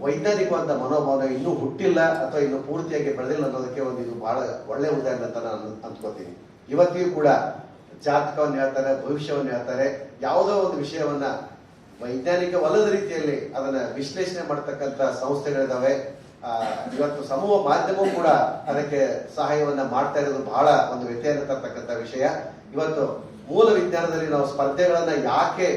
ವೈಜ್ಞಾನಿಕವಾದ ಮನೋಭಾವನೆ ಇನ್ನೂ ಹುಟ್ಟಿಲ್ಲ ಅಥವಾ ಇನ್ನು ಪೂರ್ತಿಯಾಗಿ ಬೆಳೆದಿಲ್ಲ ಅನ್ನೋದಕ್ಕೆ ಒಂದು ಇದು ಬಹಳ ಒಳ್ಳೆ ಉದಾಹರಣೆ ಅಂತ ನಾನು ಅಂದ್ಕೋತೀನಿ. ಇವತ್ತಿಗೂ ಕೂಡ ಜಾತಕವನ್ನು ಹೇಳ್ತಾರೆ, ಭವಿಷ್ಯವನ್ನು ಹೇಳ್ತಾರೆ, ಯಾವುದೋ ಒಂದು ವಿಷಯವನ್ನ ವೈಜ್ಞಾನಿಕವಲ್ಲದ ರೀತಿಯಲ್ಲಿ ಅದನ್ನ ವಿಶ್ಲೇಷಣೆ ಮಾಡತಕ್ಕಂತ ಸಂಸ್ಥೆಗಳಿದಾವೆ. ಇವತ್ತು ಸಮೂಹ ಮಾಧ್ಯಮವೂ ಕೂಡ ಅದಕ್ಕೆ ಸಹಾಯವನ್ನ ಮಾಡ್ತಾ ಇರೋದು ಬಹಳ ಒಂದು ವ್ಯತ್ಯಾಸ ತರ್ತಕ್ಕಂಥ ವಿಷಯ. ಇವತ್ತು ಮೂಲ ವಿಜ್ಞಾನದಲ್ಲಿ ನಾವು ಸ್ಪರ್ಧೆಗಳನ್ನ ಯಾಕೆ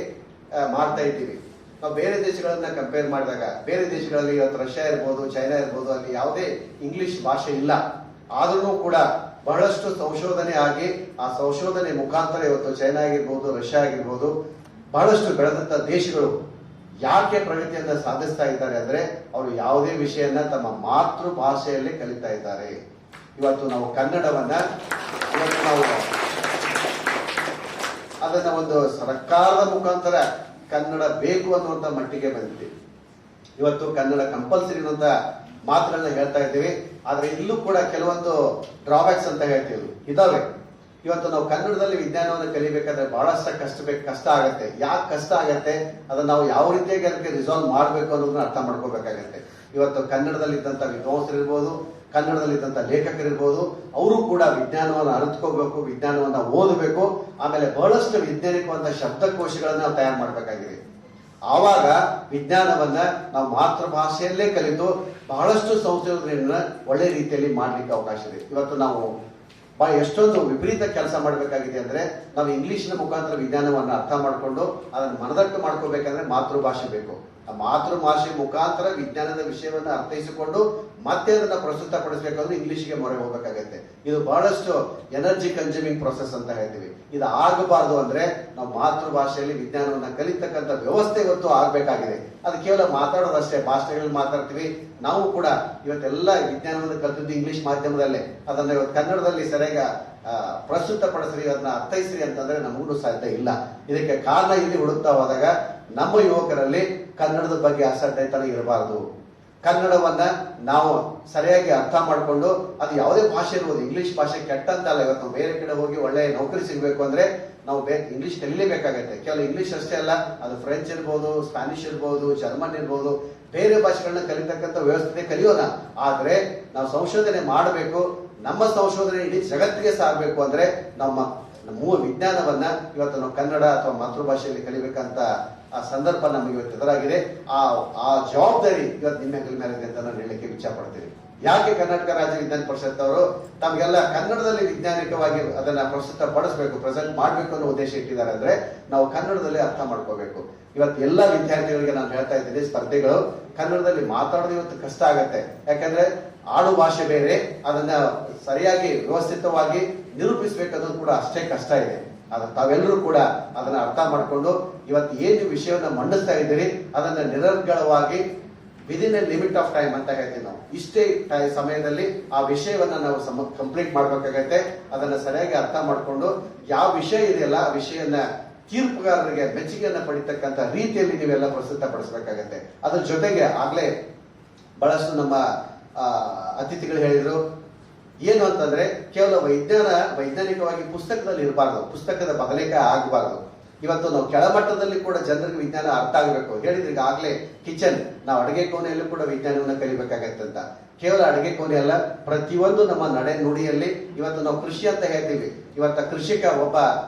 ಮಾಡ್ತಾ ಇದ್ದೀವಿ? ನಾವು ಬೇರೆ ದೇಶಗಳನ್ನ ಕಂಪೇರ್ ಮಾಡಿದಾಗ, ಬೇರೆ ದೇಶಗಳಲ್ಲಿ ಇವತ್ತು ರಷ್ಯಾ ಇರ್ಬೋದು, ಚೈನಾ ಇರ್ಬೋದು, ಅಲ್ಲಿ ಯಾವುದೇ ಇಂಗ್ಲಿಷ್ ಭಾಷೆ ಇಲ್ಲ. ಆದ್ರೂ ಕೂಡ ಬಹಳಷ್ಟು ಸಂಶೋಧನೆ ಆಗಿ ಆ ಸಂಶೋಧನೆ ಮುಖಾಂತರ ಇವತ್ತು ಚೈನಾ ಆಗಿರ್ಬೋದು, ರಷ್ಯಾ ಆಗಿರ್ಬೋದು, ಬಹಳಷ್ಟು ಬೆಳೆದಂತ ದೇಶಗಳು ಯಾಕೆ ಪ್ರಗತಿಯನ್ನ ಸಾಧಿಸ್ತಾ ಇದ್ದಾರೆ ಅಂದ್ರೆ ಅವರು ಯಾವುದೇ ವಿಷಯನ ತಮ್ಮ ಮಾತೃ ಭಾಷೆಯಲ್ಲೇ ಕಲಿತಾ ಇದ್ದಾರೆ. ಇವತ್ತು ನಾವು ಕನ್ನಡವನ್ನ ನಾವು ಅದನ್ನ ಒಂದು ಸರ್ಕಾರದ ಮುಖಾಂತರ ಕನ್ನಡ ಬೇಕು ಅನ್ನುವಂತ ಮಟ್ಟಿಗೆ ಬಂದಿದೆ. ಇವತ್ತು ಕನ್ನಡ ಕಂಪಲ್ಸರಿ ಅನ್ನುವಂತ ಮಾತುಗಳನ್ನ ಹೇಳ್ತಾ ಇದ್ದೀವಿ. ಆದ್ರೆ ಇಲ್ಲೂ ಕೂಡ ಕೆಲವೊಂದು ಡ್ರಾಬ್ಯಾಕ್ಸ್ ಅಂತ ಹೇಳ್ತೀವಿ ಇದಾವೆ. ಇವತ್ತು ನಾವು ಕನ್ನಡದಲ್ಲಿ ವಿಜ್ಞಾನವನ್ನು ಕಲಿಬೇಕಾದ್ರೆ ಬಹಳಷ್ಟು ಕಷ್ಟ ಆಗತ್ತೆ. ಯಾಕೆ ಕಷ್ಟ ಆಗತ್ತೆ ಅದನ್ನ ನಾವು ಯಾವ ರೀತಿಯಾಗಿ ಅದಕ್ಕೆ ರಿಸಾಲ್ವ್ ಮಾಡಬೇಕು ಅನ್ನೋದನ್ನ ಅರ್ಥ ಮಾಡ್ಕೋಬೇಕಾಗತ್ತೆ. ಇವತ್ತು ಕನ್ನಡದಲ್ಲಿದ್ದಂತ ವಿದ್ವಾಂಸರಿರ್ಬೋದು, ಕನ್ನಡದಲ್ಲಿದ್ದಂತ ಲೇಖಕರಿರ್ಬೋದು, ಅವರು ಕೂಡ ವಿಜ್ಞಾನವನ್ನು ಅರಿತುಕೋಬೇಕು, ವಿಜ್ಞಾನವನ್ನ ಓದಬೇಕು. ಆಮೇಲೆ ಬಹಳಷ್ಟು ವೈಜ್ಞಾನಿಕವಾದ ಶಬ್ದಕೋಶಗಳನ್ನ ನಾವು ತಯಾರು ಮಾಡಬೇಕಾಗಿದೆ. ಆವಾಗ ವಿಜ್ಞಾನವನ್ನ ನಾವು ಮಾತೃಭಾಷೆಯಲ್ಲೇ ಕಲಿತು ಬಹಳಷ್ಟು ಸಂಶೋಧನೆಯನ್ನ ಒಳ್ಳೆ ರೀತಿಯಲ್ಲಿ ಮಾಡ್ಲಿಕ್ಕೆ ಅವಕಾಶ ಇದೆ. ಇವತ್ತು ನಾವು ಎಷ್ಟೊಂದು ವಿಪರೀತ ಕೆಲಸ ಮಾಡಬೇಕಾಗಿದೆ ಅಂದ್ರೆ ನಾವು ಇಂಗ್ಲಿಷ್ನ ಮುಖಾಂತರ ವಿಜ್ಞಾನವನ್ನ ಅರ್ಥ ಮಾಡಿಕೊಂಡು ಅದನ್ನು ಮನದಟ್ಟು ಮಾಡ್ಕೋಬೇಕಂದ್ರೆ ಮಾತೃಭಾಷೆ ಬೇಕು. ಆ ಮಾತೃಭಾಷೆ ಮುಖಾಂತರ ವಿಜ್ಞಾನದ ವಿಷಯವನ್ನ ಅರ್ಥೈಸಿಕೊಂಡು ಮತ್ತೆ ಅದನ್ನ ಪ್ರಸ್ತುತಪಡಿಸಬೇಕಂದ್ರೆ ಇಂಗ್ಲಿಷ್ಗೆ ಮೊರೆ ಹೋಗ್ಬೇಕಾಗತ್ತೆ. ಇದು ಬಹಳಷ್ಟು ಎನರ್ಜಿ ಕನ್ಸ್ಯೂಮಿಂಗ್ ಪ್ರೊಸೆಸ್ ಅಂತ ಹೇಳ್ತೀವಿ. ಇದು ಆಗಬಾರ್ದು ಅಂದ್ರೆ ನಾವು ಮಾತೃಭಾಷೆಯಲ್ಲಿ ವಿಜ್ಞಾನವನ್ನ ಕಲಿತಕ್ಕಂಥ ವ್ಯವಸ್ಥೆ ಇವತ್ತು ಆಗ್ಬೇಕಾಗಿದೆ. ಅದು ಕೇವಲ ಮಾತಾಡೋದಷ್ಟೇ, ಭಾಷೆಗಳಲ್ಲಿ ಮಾತಾಡ್ತೀವಿ. ನಾವು ಕೂಡ ಇವತ್ತೆಲ್ಲ ವಿಜ್ಞಾನವನ್ನು ಕಲಿತಿದ್ದು ಇಂಗ್ಲಿಷ್ ಮಾಧ್ಯಮದಲ್ಲೇ. ಅದನ್ನ ಇವತ್ತು ಕನ್ನಡದಲ್ಲಿ ಸರಿಯಾಗಿ ಪ್ರಸ್ತುತಪಡಿಸ್ರಿ, ಅದನ್ನ ಅರ್ಥೈಸ್ರಿ ಅಂತಂದ್ರೆ ನಮಗೂ ಸಾಧ್ಯ ಇಲ್ಲ. ಇದಕ್ಕೆ ಕಾರಣ ಇಲ್ಲಿ ಹುಡುಕ್ತಾ ಹೋದಾಗ ನಮ್ಮ ಯುವಕರಲ್ಲಿ ಕನ್ನಡದ ಬಗ್ಗೆ ಅಸಡ್ಡೆತನ ಇರಬಾರದು. ಕನ್ನಡವನ್ನ ನಾವು ಸರಿಯಾಗಿ ಅರ್ಥ ಮಾಡಿಕೊಂಡು, ಅದು ಯಾವುದೇ ಭಾಷೆ ಇರ್ಬೋದು, ಇಂಗ್ಲಿಷ್ ಭಾಷೆ ಕೆಟ್ಟಂತಲ್ಲ. ಇವತ್ತು ಬೇರೆ ಕಡೆ ಹೋಗಿ ಒಳ್ಳೆ ನೌಕರಿ ಸಿಗ್ಬೇಕು ಅಂದ್ರೆ ನಾವು ಇಂಗ್ಲಿಷ್ ಕಲಿಲೇಬೇಕಾಗತ್ತೆ. ಕೇವಲ ಇಂಗ್ಲಿಷ್ ಅಷ್ಟೇ ಅಲ್ಲ, ಅದು ಫ್ರೆಂಚ್ ಇರ್ಬೋದು, ಸ್ಪ್ಯಾನಿಷ್ ಇರ್ಬೋದು, ಜರ್ಮನ್ ಇರ್ಬೋದು, ಬೇರೆ ಭಾಷೆಗಳನ್ನ ಕಲಿತಕ್ಕಂಥ ವ್ಯವಸ್ಥೆ ಕಲಿಯೋಣ. ಆದ್ರೆ ನಾವು ಸಂಶೋಧನೆ ಮಾಡಬೇಕು. ನಮ್ಮ ಸಂಶೋಧನೆ ಇಡೀ ಜಗತ್ತಿಗೆ ಸಾಗಬೇಕು ಅಂದ್ರೆ ನಮ್ಮ ವಿಜ್ಞಾನವನ್ನ ಇವತ್ತು ನಾವು ಕನ್ನಡ ಅಥವಾ ಮಾತೃಭಾಷೆಯಲ್ಲಿ ಕಲಿಬೇಕಂತ ಆ ಸಂದರ್ಭ ನಮಗೆ ಇವತ್ತು ಎದುರಾಗಿದೆ. ಆ ಜವಾಬ್ದಾರಿ ಇವತ್ತು ನಿಮ್ಮ ಹೆಗಲ ಮೇಲೆ ಇದೆ ಅಂತ ನಾನು ಹೇಳಲಿಕ್ಕೆ ಇಚ್ಛೆ ಪಡ್ತೀನಿ. ಯಾಕೆ ಕರ್ನಾಟಕ ರಾಜ್ಯ ವಿಜ್ಞಾನ ಪರಿಷತ್ ಅವರು ತಮಗೆಲ್ಲ ಕನ್ನಡದಲ್ಲಿ ವಿಜ್ಞಾನಿಕವಾಗಿ ಅದನ್ನ ಪ್ರಸ್ತುತ ಪಡಿಸಬೇಕು, ಪ್ರೆಸೆಂಟ್ ಮಾಡಬೇಕು ಅನ್ನೋ ಉದ್ದೇಶ ಇಟ್ಟಿದ್ದಾರೆ ಅಂದ್ರೆ ನಾವು ಕನ್ನಡದಲ್ಲಿ ಅರ್ಥ ಮಾಡ್ಕೋಬೇಕು. ಇವತ್ತು ಎಲ್ಲ ವಿದ್ಯಾರ್ಥಿಗಳಿಗೆ ನಾನು ಹೇಳ್ತಾ ಇದ್ದೀನಿ, ಸ್ಪರ್ಧೆಗಳು ಕನ್ನಡದಲ್ಲಿ ಮಾತಾಡೋದು ಇವತ್ತು ಕಷ್ಟ ಆಗತ್ತೆ. ಯಾಕಂದ್ರೆ ಆಡು ಭಾಷೆ ಬೇರೆ, ಅದನ್ನ ಸರಿಯಾಗಿ ವ್ಯವಸ್ಥಿತವಾಗಿ ನಿರೂಪಿಸಬೇಕನ್ನೋದು ಕೂಡ ಅಷ್ಟೇ ಕಷ್ಟ ಇದೆ. ತಾವೆಲ್ಲರೂ ಕೂಡ ಅದನ್ನ ಅರ್ಥ ಮಾಡಿಕೊಂಡು ಇವತ್ತು ಏನು ವಿಷಯವನ್ನ ಮಂಡಿಸ್ತಾ ಇದ್ದೀರಿ ಅದನ್ನ ನಿರರ್ಗಳವಾಗಿ within a limit of time ಅಂತ ಹೇಳ್ತೀವಿ ನಾವು. ಇಷ್ಟೇ ಸಮಯದಲ್ಲಿ ಆ ವಿಷಯವನ್ನ ನಾವು ಕಂಪ್ಲೀಟ್ ಮಾಡ್ಬೇಕಾಗತ್ತೆ. ಅದನ್ನ ಸರಿಯಾಗಿ ಅರ್ಥ ಮಾಡಿಕೊಂಡು ಯಾವ ವಿಷಯ ಇದೆಯಲ್ಲ ಆ ವಿಷಯನ ತೀರ್ಪುಗಾರರಿಗೆ ಮೆಚ್ಚುಗೆಯನ್ನ ಪಡಿತಕ್ಕಂಥ ರೀತಿಯಲ್ಲಿ ನೀವೆಲ್ಲ ಪ್ರಸ್ತುತಪಡಿಸಬೇಕಾಗತ್ತೆ. ಅದ್ರ ಜೊತೆಗೆ ಆಗ್ಲೇ ಬಹಳಷ್ಟು ನಮ್ಮ ಅತಿಥಿಗಳು ಹೇಳಿದ್ರು ಏನು ಅಂತಂದ್ರೆ ಕೇವಲ ವೈಜ್ಞಾನಿಕವಾಗಿ ಪುಸ್ತಕದಲ್ಲಿ ಇರಬಾರ್ದು, ಪುಸ್ತಕದ ಬದಲಿಕಾಯಿ ಆಗಬಾರ್ದು. ಇವತ್ತು ನಾವು ಕೆಳಮಟ್ಟದಲ್ಲಿ ಕೂಡ ಜನರಿಗೆ ವಿಜ್ಞಾನ ಅರ್ಥ ಆಗಬೇಕು. ಹೇಳಿದ್ರೆ ಈಗಾಗಲೇ ಕಿಚನ್, ನಾವು ಅಡುಗೆ ಕೋಣೆಯಲ್ಲೂ ಕೂಡ ವಿಜ್ಞಾನವನ್ನ ಕಲಿಬೇಕಾಗತ್ತೆ ಅಂತ. ಕೇವಲ ಅಡುಗೆ ಕೋಣೆ ಅಲ್ಲ, ಪ್ರತಿಯೊಂದು ನಮ್ಮ ನಡೆ ನುಡಿಯಲ್ಲಿ ಇವತ್ತು ನಾವು ಕೃಷಿ ಅಂತ ಹೇಳ್ತೀವಿ. ಇವತ್ತ ಕೃಷಿಕ ಒಬ್ಬ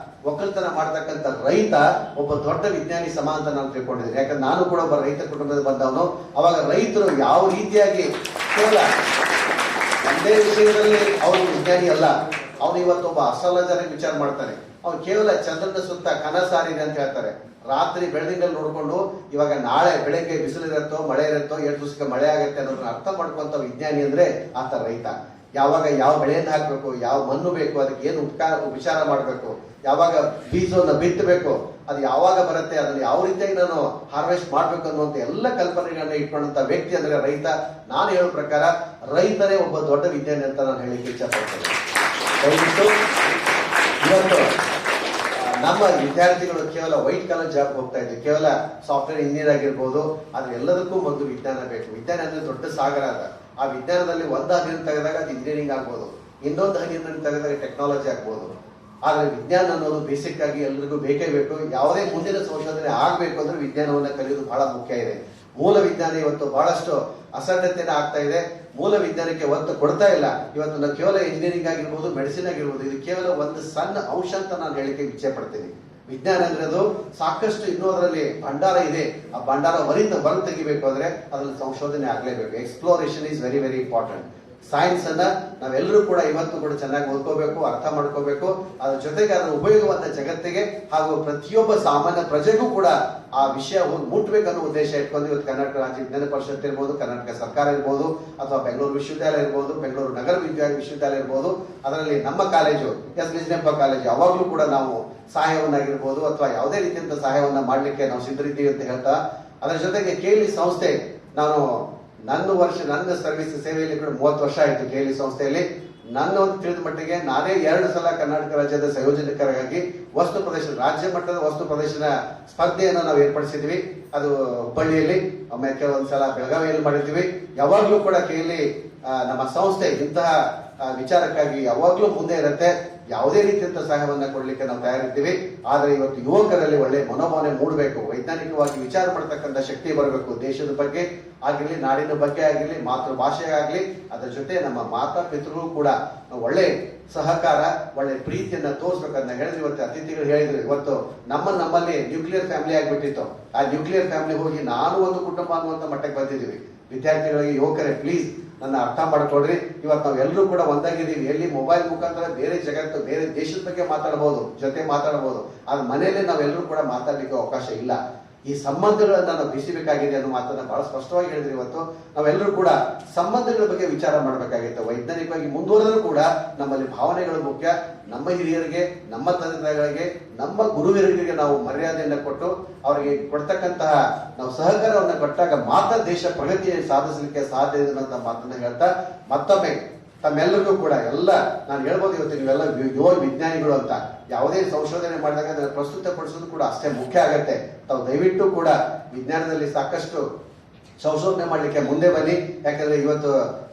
ಒಕ್ಕಲ್ತನ ಮಾಡ್ತಕ್ಕಂಥ ರೈತ ಒಬ್ಬ ದೊಡ್ಡ ವಿಜ್ಞಾನಿ ಸಮ ಅಂತ ನಾನು ತಿಳ್ಕೊಂಡಿದ್ದೀನಿ. ಯಾಕಂದ್ರೆ ನಾನು ಕೂಡ ಒಬ್ಬ ರೈತ ಕುಟುಂಬದ ಬಂದವನು. ಅವಾಗ ರೈತರು ಯಾವ ರೀತಿಯಾಗಿ ಕೇವಲ ಒಂದೇ ವಿಷಯದಲ್ಲಿ ಅವನು ವಿಜ್ಞಾನಿ ಅಲ್ಲ, ಅವನು ಇವತ್ತೊಬ್ಬ ಅಸ್ಟ್ರಾಲಜರ್ ವಿಚಾರ ಮಾಡ್ತಾನೆ. ಅವ್ನು ಕೇವಲ ಚಂದ್ರನ ಸುತ್ತ ಕನಸಾರಿದೆ ಅಂತ ಹೇಳ್ತಾರೆ. ರಾತ್ರಿ ಬೆಳದಿಂಗಲ್ಲಿ ನೋಡ್ಕೊಂಡು ಇವಾಗ ನಾಳೆ ಬೆಳಗ್ಗೆ ಬಿಸಿಲಿರುತ್ತೋ ಮಳೆ ಇರುತ್ತೋ 2 ದಿವಸಕ್ಕೆ ಮಳೆ ಆಗತ್ತೆ ಅನ್ನೋದನ್ನ ಅರ್ಥ ಮಾಡ್ಕೊಂತ ವಿಜ್ಞಾನಿ ಅಂದ್ರೆ ಆತ ರೈತ. ಯಾವಾಗ ಯಾವ ಬೆಳೆಯನ್ನು ಹಾಕ್ಬೇಕು, ಯಾವ ಮಣ್ಣು ಬೇಕು, ಅದಕ್ಕೆ ಏನು ವಿಚಾರ ಮಾಡಬೇಕು, ಯಾವಾಗ ಬೀಜವನ್ನು ಬಿತ್ತಬೇಕು, ಅದು ಯಾವಾಗ ಬರುತ್ತೆ, ಅದನ್ನ ಯಾವ ರೀತಿಯಾಗಿ ನಾನು ಹಾರ್ವೆಸ್ಟ್ ಮಾಡ್ಬೇಕು ಅನ್ನುವಂತ ಎಲ್ಲ ಕಲ್ಪನೆಗಳನ್ನ ಇಟ್ಕೊಂಡಂತ ವ್ಯಕ್ತಿ ಅಂದ್ರೆ ರೈತ. ನಾನು ಹೇಳೋ ಪ್ರಕಾರ ರೈತನೇ ಒಬ್ಬ ದೊಡ್ಡ ವಿಜ್ಞಾನಿ ಅಂತ ನಾನು ಹೇಳಿಕ್ಕೆ ಇಚ್ಛೆ ಪಡ್ತೇನೆ. ದಯವಿಟ್ಟು ಇವತ್ತು ನಮ್ಮ ವಿದ್ಯಾರ್ಥಿಗಳು ಕೇವಲ ವೈಟ್ ಕಲರ್ ಜಾಬ್ ಹೋಗ್ತಾ ಇದ್ವಿ, ಕೇವಲ ಸಾಫ್ಟ್ವೇರ್ ಇಂಜಿನಿಯರ್ ಆಗಿರ್ಬೋದು. ಆದ್ರೆ ಎಲ್ಲದಕ್ಕೂ ಒಂದು ವಿಜ್ಞಾನ ಬೇಕು. ವಿಜ್ಞಾನ ಅಂದ್ರೆ ದೊಡ್ಡ ಸಾಗರ ಅದ. ಆ ವಿಜ್ಞಾನದಲ್ಲಿ ಒಂದು ಹನಿಯನ್ನು ತೆಗೆದಾಗ ಅದು ಇಂಜಿನಿಯರಿಂಗ್ ಆಗ್ಬೋದು, ಇನ್ನೊಂದು ಹನಿಯನ್ನು ತೆಗೆದಾಗ ಟೆಕ್ನಾಲಜಿ ಆಗ್ಬೋದು. ಆದ್ರೆ ವಿಜ್ಞಾನ ಅನ್ನೋದು ಬೇಸಿಕ್ ಆಗಿ ಎಲ್ರಿಗೂ ಬೇಕೇ ಬೇಕು. ಯಾವುದೇ ಮುಂದಿನ ಸಂಶೋಧನೆ ಆಗ್ಬೇಕು ಅಂದ್ರೆ ವಿಜ್ಞಾನವನ್ನ ಕಲಿಯೋದು ಬಹಳ ಮುಖ್ಯ ಇದೆ. ಮೂಲ ವಿಜ್ಞಾನ ಇವತ್ತು ಬಹಳಷ್ಟು ಅಸಡ್ಡತೆನ ಆಗ್ತಾ ಇದೆ. ಮೂಲ ವಿಜ್ಞಾನಕ್ಕೆ ಒತ್ತು ಕೊಡ್ತಾ ಇಲ್ಲ. ಇವತ್ತು ನಾವು ಕೇವಲ ಇಂಜಿನಿಯರಿಂಗ್ ಆಗಿರ್ಬೋದು, ಮೆಡಿಸಿನ್ ಆಗಿರ್ಬೋದು, ಇದು ಕೇವಲ ಒಂದು ಸಣ್ಣ ಅಂಶ ಅಂತ ನಾನು ಹೇಳಿಕೆ ಇಚ್ಛೆ ಪಡ್ತೀನಿ. ವಿಜ್ಞಾನ ಅಂದ್ರೆ ಅದು ಸಾಕಷ್ಟು ಇನ್ನೂ ಅದರಲ್ಲಿ ಭಂಡಾರ ಇದೆ. ಆ ಭಂಡಾರ ಹೊರ ತೆಗಿಬೇಕು ಅಂದ್ರೆ ಅದ್ರಲ್ಲಿ ಸಂಶೋಧನೆ ಆಗ್ಲೇಬೇಕು. Exploration is very very important. Science ಅನ್ನ ನಾವೆಲ್ಲರೂ ಕೂಡ ಇವತ್ತು ಕೂಡ ಚೆನ್ನಾಗಿ ಓದ್ಕೋಬೇಕು, ಅರ್ಥ ಮಾಡ್ಕೋಬೇಕು. ಅದ್ರ ಜೊತೆಗೆ ಅದರ ಉಪಯೋಗವಾದ ಜಗತ್ತಿಗೆ ಹಾಗೂ ಪ್ರತಿಯೊಬ್ಬ ಸಾಮಾನ್ಯ ಪ್ರಜೆಗೂ ಕೂಡ ಆ ವಿಷಯ ಮುಟ್ಬೇಕನ್ನೋ ಉದ್ದೇಶ ಇಟ್ಕೊಂಡು ಇವತ್ತು ಕರ್ನಾಟಕ ರಾಜ್ಯ ವಿಜ್ಞಾನ ಪರಿಷತ್ ಇರ್ಬೋದು, ಕರ್ನಾಟಕ ಸರ್ಕಾರ ಇರ್ಬೋದು, ಅಥವಾ ಬೆಂಗಳೂರು ವಿಶ್ವವಿದ್ಯಾಲಯ ಇರ್ಬೋದು, ಬೆಂಗಳೂರು ನಗರ ವಿಶ್ವವಿದ್ಯಾಲಯ ಇರ್ಬೋದು, ಅದರಲ್ಲಿ ನಮ್ಮ ಕಾಲೇಜು ಎಸ್ ನಿಜಲಿಂಗಪ್ಪ ಕಾಲೇಜು ಯಾವಾಗಲೂ ಕೂಡ ನಾವು ಸಹಾಯವನ್ನಾಗಿರ್ಬೋದು ಅಥವಾ ಯಾವುದೇ ರೀತಿಯಂತ ಸಹಾಯವನ್ನ ಮಾಡ್ಲಿಕ್ಕೆ ನಾವು ಸಿದ್ಧರಿದ್ದೀವಿ ಅಂತ ಹೇಳ್ತಾ, ಅದರ ಜೊತೆಗೆ KLE ಸಂಸ್ಥೆ, ನಾನು ನನ್ನ ಸರ್ವಿಸ್ ಸೇವೆಯಲ್ಲಿ ಕೂಡ 30 ವರ್ಷ ಆಯಿತು KLE ಸಂಸ್ಥೆಯಲ್ಲಿ. ನನ್ನ ಒಂದು ತಿಳಿದ ಮಟ್ಟಿಗೆ ನಾನೇ 2 ಸಲ ಕರ್ನಾಟಕ ರಾಜ್ಯದ ಸಂಯೋಜಕರಾಗಿ ವಸ್ತು ಪ್ರದರ್ಶನ, ರಾಜ್ಯ ಮಟ್ಟದ ವಸ್ತು ಪ್ರದರ್ಶನ ಸ್ಪರ್ಧೆಯನ್ನು ನಾವು ಏರ್ಪಡಿಸಿದ್ವಿ. ಅದು ಹುಬ್ಬಳ್ಳಿಯಲ್ಲಿ, ಆಮೇಲೆ ಕೆಲವೊಂದು ಸಲ ಬೆಳಗಾವಿಯಲ್ಲಿ ಮಾಡಿದ್ವಿ. ಯಾವಾಗ್ಲೂ ಕೂಡ KLE ನಮ್ಮ ಸಂಸ್ಥೆ ಇಂತಹ ವಿಚಾರಕ್ಕಾಗಿ ಯಾವಾಗ್ಲೂ ಮುಂದೆ ಇರುತ್ತೆ. ಯಾವುದೇ ರೀತಿಯಂತ ಸಹಾಯವನ್ನ ಕೊಡ್ಲಿಕ್ಕೆ ನಾವು ತಯಾರಿರ್ತೀವಿ. ಆದ್ರೆ ಇವತ್ತು ಯುವಕರಲ್ಲಿ ಒಳ್ಳೆ ಮನೋಭಾವನೆ ಮೂಡಬೇಕು, ವೈಜ್ಞಾನಿಕವಾಗಿ ವಿಚಾರ ಮಾಡತಕ್ಕಂಥ ಶಕ್ತಿ ಬರಬೇಕು. ದೇಶದ ಬಗ್ಗೆ ಆಗಿರ್ಲಿ, ನಾಡಿನ ಬಗ್ಗೆ ಆಗಿರ್ಲಿ, ಮಾತೃಭಾಷೆ ಆಗ್ಲಿ, ಅದರ ಜೊತೆ ನಮ್ಮ ಮಾತಾ ಪಿತೃಗಳು ಕೂಡ ಒಳ್ಳೆ ಸಹಕಾರ, ಒಳ್ಳೆ ಪ್ರೀತಿಯನ್ನ ತೋರಿಸ್ಬೇಕಂತ ಹೇಳಿದ್ರೆ ಇವತ್ತು ಅತಿಥಿಗಳು ಹೇಳಿದ್ರು. ಇವತ್ತು ನಮ್ಮಲ್ಲಿ ನ್ಯೂಕ್ಲಿಯರ್ ಫ್ಯಾಮಿಲಿ ಆಗ್ಬಿಟ್ಟಿತ್ತು. ಆ ನ್ಯೂಕ್ಲಿಯರ್ ಫ್ಯಾಮಿಲಿ ಹೋಗಿ ನಾನು ಒಂದು ಕುಟುಂಬ ಅನ್ನುವಂತ ಮಟ್ಟಕ್ಕೆ ಬಂದಿದ್ದೀವಿ. ವಿದ್ಯಾರ್ಥಿಗಳಿಗೆ, ಯುವಕರೇ, ಪ್ಲೀಸ್ ನನ್ನ ಅರ್ಥ ಮಾಡ್ಕೊಡ್ರಿ. ಇವತ್ತು ನಾವೆಲ್ಲರೂ ಕೂಡ ಒಂದಾಗಿದ್ದೀವಿ. ಎಲ್ಲಿ ಮೊಬೈಲ್ ಮುಖಾಂತರ ಬೇರೆ ಜಗತ್ತು, ಬೇರೆ ದೇಶದ ಬಗ್ಗೆ ಮಾತಾಡಬಹುದು, ಜೊತೆ ಮಾತಾಡಬಹುದು. ಆದ್ರೆ ಮನೆಯಲ್ಲೇ ನಾವೆಲ್ಲರೂ ಕೂಡ ಮಾತಾಡ್ಲಿಕ್ಕೆ ಅವಕಾಶ ಇಲ್ಲ. ಈ ಸಂಬಂಧಗಳನ್ನ ನಾವು ಬಿಸಿಬೇಕಾಗಿದೆ ಅನ್ನೋ ಮಾತನ್ನ ಬಹಳ ಸ್ಪಷ್ಟವಾಗಿ ಹೇಳಿದ್ರಿ. ಇವತ್ತು ನಾವೆಲ್ಲರೂ ಕೂಡ ಸಂಬಂಧಗಳ ಬಗ್ಗೆ ವಿಚಾರ ಮಾಡಬೇಕಾಗಿತ್ತು. ವೈಜ್ಞಾನಿಕವಾಗಿ ಮುಂದುವರೆದರೂ ಕೂಡ ನಮ್ಮಲ್ಲಿ ಭಾವನೆಗಳು ಮುಖ್ಯ. ನಮ್ಮ ಹಿರಿಯರಿಗೆ, ನಮ್ಮ ತಂದೆ ತಾಯಿಗಳಿಗೆ, ನಮ್ಮ ಗುರುಹಿರಿಯರಿಗೆ ನಾವು ಮರ್ಯಾದೆಯನ್ನು ಕೊಟ್ಟು ಅವರಿಗೆ ಕೊಡ್ತಕ್ಕಂತಹ ನಾವು ಸಹಕಾರವನ್ನು ಕೊಟ್ಟಾಗ ಮಾತ್ರ ದೇಶ ಪ್ರಗತಿ ಸಾಧಿಸಲಿಕ್ಕೆ ಸಾಧ್ಯ ಇದೆ ಅನ್ನೋ ಮಾತನ್ನ ಹೇಳ್ತಾ, ಮತ್ತೊಮ್ಮೆ ತಮ್ಮೆಲ್ಲರಿಗೂ ಕೂಡ ನಾನು ಹೇಳ್ಬೋದು, ಇವತ್ತು ನೀವೆಲ್ಲ ಯುವ ವಿಜ್ಞಾನಿಗಳು ಅಂತ ಯಾವುದೇ ಸಂಶೋಧನೆ ಮಾಡಿದಾಗ ಅದನ್ನು ಪ್ರಸ್ತುತಪಡಿಸೋದು ಕೂಡ ಅಷ್ಟೇ ಮುಖ್ಯ ಆಗತ್ತೆ. ತಾವು ದಯವಿಟ್ಟು ಕೂಡ ವಿಜ್ಞಾನದಲ್ಲಿ ಸಾಕಷ್ಟು ಸಂಶೋಧನೆ ಮಾಡ್ಲಿಕ್ಕೆ ಮುಂದೆ ಬನ್ನಿ. ಯಾಕಂದ್ರೆ ಇವತ್ತು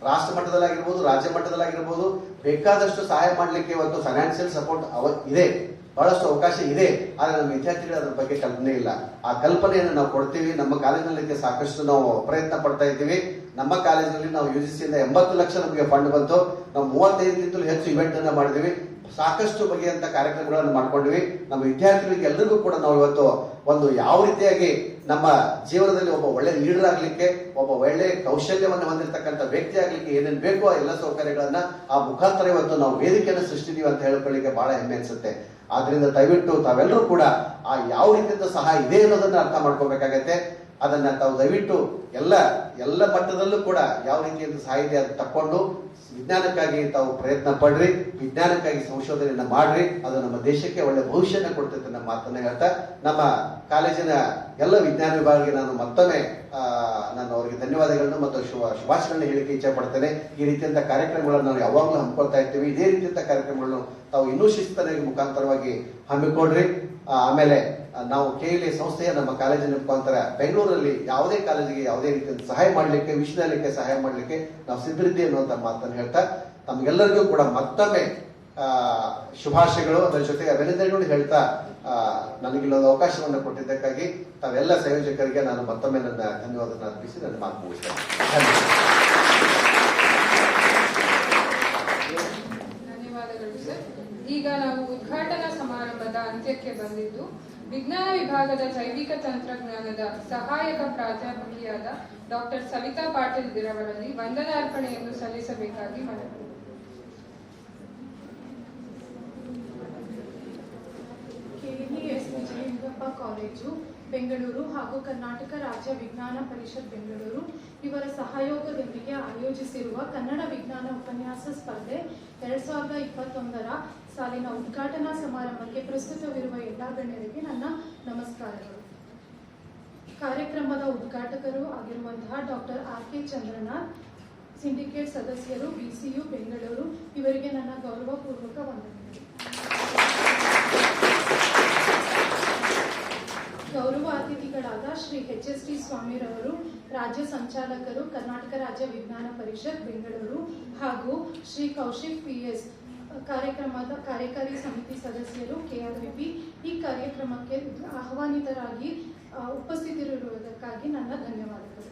ರಾಷ್ಟ್ರ ಮಟ್ಟದಲ್ಲಾಗಿರ್ಬೋದು, ರಾಜ್ಯ ಮಟ್ಟದಲ್ಲಾಗಿರ್ಬೋದು, ಬೇಕಾದಷ್ಟು ಸಹಾಯ ಮಾಡ್ಲಿಕ್ಕೆ ಇವತ್ತು ಫೈನಾನ್ಷಿಯಲ್ ಸಪೋರ್ಟ್ ಇದೆ, ಬಹಳಷ್ಟು ಅವಕಾಶ ಇದೆ. ಆದ್ರೆ ನಮ್ಮ ವಿದ್ಯಾರ್ಥಿಗಳು ಅದ್ರ ಬಗ್ಗೆ ಕಲ್ಪನೆ ಇಲ್ಲ. ಆ ಕಲ್ಪನೆಯನ್ನು ನಾವು ಕೊಡ್ತೀವಿ. ನಮ್ಮ ಕಾಲೇಜಿನಲ್ಲಿ ಸಾಕಷ್ಟು ನಾವು ಪ್ರಯತ್ನ ಪಡ್ತಾ ಇದ್ದೀವಿ. ನಮ್ಮ ಕಾಲೇಜಿನಲ್ಲಿ ನಾವು UGC ಇಂದ 80 ಲಕ್ಷ ನಮಗೆ ಫಂಡ್ ಬಂತು. ನಾವು 35ಕ್ಕಿಂತಲೂ ಹೆಚ್ಚು ಇವೆಂಟ್ ಅನ್ನ ಮಾಡಿದ್ವಿ. ಸಾಕಷ್ಟು ಬಗೆಯಂತ ಕಾರ್ಯಕ್ರಮಗಳನ್ನು ಮಾಡ್ಕೊಂಡಿವಿ. ನಮ್ಮ ವಿದ್ಯಾರ್ಥಿಗಳಿಗೆ ಎಲ್ಲರಿಗೂ ಕೂಡ ನಾವು ಇವತ್ತು ಒಂದು ಯಾವ ರೀತಿಯಾಗಿ ನಮ್ಮ ಜೀವನದಲ್ಲಿ ಒಬ್ಬ ಒಳ್ಳೆ ಲೀಡರ್ ಆಗ್ಲಿಕ್ಕೆ, ಒಬ್ಬ ಒಳ್ಳೆ ಕೌಶಲ್ಯವನ್ನು ಹೊಂದಿರತಕ್ಕಂಥ ವ್ಯಕ್ತಿ ಆಗ್ಲಿಕ್ಕೆ ಏನೇನು ಬೇಕೋ ಆ ಎಲ್ಲ ಸೌಕರ್ಯಗಳನ್ನ ಆ ಮುಖಾಂತರ ಇವತ್ತು ನಾವು ವೇದಿಕೆಯನ್ನು ಸೃಷ್ಟಿದೀವಿ ಅಂತ ಹೇಳ್ಕೊಳ್ಳಿಕ್ಕೆ ಬಹಳ ಹೆಮ್ಮೆ ಅನ್ಸುತ್ತೆ. ಆದ್ರಿಂದ ದಯವಿಟ್ಟು ತಾವೆಲ್ಲರೂ ಕೂಡ ಆ ಯಾವ ರೀತಿಯಿಂದ ಸಹಾಯ ಇದೆ ಅನ್ನೋದನ್ನ ಅರ್ಥ ಮಾಡ್ಕೋಬೇಕಾಗತ್ತೆ. ಅದನ್ನ ತಾವು ದಯವಿಟ್ಟು ಎಲ್ಲ ಮಟ್ಟದಲ್ಲೂ ಕೂಡ ಯಾವ ರೀತಿಯಿಂದ ಸಹಾಯ ಇದೆ ಅದು ತಕೊಂಡು ವಿಜ್ಞಾನಕ್ಕಾಗಿ ತಾವು ಪ್ರಯತ್ನ ಪಡ್ರಿ, ವಿಜ್ಞಾನಕ್ಕಾಗಿ ಸಂಶೋಧನೆಯನ್ನ ಮಾಡ್ರಿ. ಅದು ನಮ್ಮ ದೇಶಕ್ಕೆ ಒಳ್ಳೆ ಭವಿಷ್ಯನ ಕೊಡ್ತೈತೆ ನಮ್ಮ ಮಾತನ್ನ ಹೇಳ್ತಾ, ನಮ್ಮ ಕಾಲೇಜಿನ ಎಲ್ಲ ವಿಜ್ಞಾನ ವಿಭಾಗಕ್ಕೆ ನಾನು ಮತ್ತೊಮ್ಮೆ ನಾನು ಅವರಿಗೆ ಧನ್ಯವಾದಗಳನ್ನು ಮತ್ತು ಶುಭಾಶಯಗಳನ್ನ ಹೇಳಿಕೆ ಇಚ್ಛೆ ಪಡ್ತೇನೆ. ಈ ರೀತಿಯಂತ ಕಾರ್ಯಕ್ರಮಗಳನ್ನು ನಾವು ಯಾವಾಗಲೂ ಹಮ್ಮಿಕೊಳ್ತಾ ಇರ್ತೀವಿ. ಇದೇ ರೀತಿಯಂತ ಕಾರ್ಯಕ್ರಮಗಳನ್ನು ತಾವು ಇನ್ನೂ ಶಿಸ್ತನಾಗಿ ಮುಖಾಂತರವಾಗಿ ಹಮ್ಮಿಕೊಡ್ರಿ. ಆಮೇಲೆ ನಾವು KLE ಸಂಸ್ಥೆಯ ನಮ್ಮ ಕಾಲೇಜಿನ ಮುಖಾಂತರ ಬೆಂಗಳೂರಲ್ಲಿ ಯಾವುದೇ ಕಾಲೇಜಿಗೆ ಯಾವುದೇ ರೀತಿಯ ಸಹಾಯ ಮಾಡಲಿಕ್ಕೆ, ವಿಶ್ವವಿದ್ಯಾಲಯಕ್ಕೆ ಸಹಾಯ ಮಾಡಲಿಕ್ಕೆ ನಾವು ಸಿದ್ಧರಿದ್ದೀವಿ ಅನ್ನುವಂಥ ಮಾತನ್ನು ಹೇಳ್ತಾ, ತಮ್ಗೆಲ್ಲರಿಗೂ ಕೂಡ ಮತ್ತೊಮ್ಮೆ ಶುಭಾಶಯಗಳು, ಅದರ ಜೊತೆಗೆ ಅಭಿನಂದನೆಗಳು ಹೇಳ್ತಾ, ನನಗಿಲ್ಲೊಂದು ಅವಕಾಶವನ್ನು ಕೊಟ್ಟಿದ್ದಕ್ಕಾಗಿ ತಾವೆಲ್ಲ ಸಂಯೋಜಕರಿಗೆ ನಾನು ಮತ್ತೊಮ್ಮೆ ನನ್ನ ಧನ್ಯವಾದವನ್ನು ಅರ್ಪಿಸಿ ನನ್ನ ಮಾತು ಮುಗಿಸ್ತೇನೆ. ಧನ್ಯವಾದಗಳು ಸರ್. ಈಗ ನಾವು ಉದ್ಘಾಟನಾ ಸಮಾರಂಭದ ಅಂತ್ಯಕ್ಕೆ ಬಂದಿದ್ದು, ವಿಜ್ಞಾನ ವಿಭಾಗದ ಜೈವಿಕ ತಂತ್ರಜ್ಞಾನದ ಸಹಾಯಕ ಪ್ರಾಧ್ಯಾಪಕಿಯಾದ ಡಾಕ್ಟರ್ ಸವಿತಾ ಪಾಟೀಲ್ ರವರಲ್ಲಿ ವಂದನಾರ್ಪಣೆಯನ್ನು ಸಲ್ಲಿಸಬೇಕಾಗಿ ಮನವಿ. KLE ನಿಜಲಿಂಗಪ್ಪ ಕಾಲೇಜು ಬೆಂಗಳೂರು ಹಾಗೂ ಕರ್ನಾಟಕ ರಾಜ್ಯ ವಿಜ್ಞಾನ ಪರಿಷತ್ ಬೆಂಗಳೂರು ಇವರ ಸಹಯೋಗದೊಂದಿಗೆ ಆಯೋಜಿಸಿರುವ ಕನ್ನಡ ವಿಜ್ಞಾನ ಉಪನ್ಯಾಸ ಸ್ಪರ್ಧೆ 2021ರ ಸಾಲಿನ ಉದ್ಘಾಟನಾ ಸಮಾರಂಭಕ್ಕೆ ಪ್ರಸ್ತುತವಿರುವ ಎಲ್ಲ ಗಣ್ಯರಿಗೆ ನನ್ನ ನಮಸ್ಕಾರಗಳು. ಕಾರ್ಯಕ್ರಮದ ಉದ್ಘಾಟಕರು ಆಗಿರುವಂತಹ ಡಾಕ್ಟರ್ RK ಚಂದ್ರನಾಥ್, ಸಿಂಡಿಕೇಟ್ ಸದಸ್ಯರು, BCU ಬೆಂಗಳೂರು, ಇವರಿಗೆ ನನ್ನ ಗೌರವಪೂರ್ವಕ ವಂದನೆಗಳು. ಗೌರವ ಅತಿಥಿಗಳಾದ ಶ್ರೀ HST ಸ್ವಾಮಿರವರು, ರಾಜ್ಯ ಸಂಚಾಲಕರು, ಕರ್ನಾಟಕ ರಾಜ್ಯ ವಿಜ್ಞಾನ ಪರಿಷತ್ ಬೆಂಗಳೂರು, ಹಾಗೂ ಶ್ರೀ ಕೌಶಿಕ್ PS, ಕಾರ್ಯಕ್ರಮದ ಕಾರ್ಯಕಾರಿ ಸಮಿತಿ ಸದಸ್ಯರು, KRVP, ಈ ಕಾರ್ಯಕ್ರಮಕ್ಕೆ ಆಹ್ವಾನಿತರಾಗಿ ಉಪಸ್ಥಿತರಿರುವುದಕ್ಕಾಗಿ ನನ್ನ ಧನ್ಯವಾದಗಳು.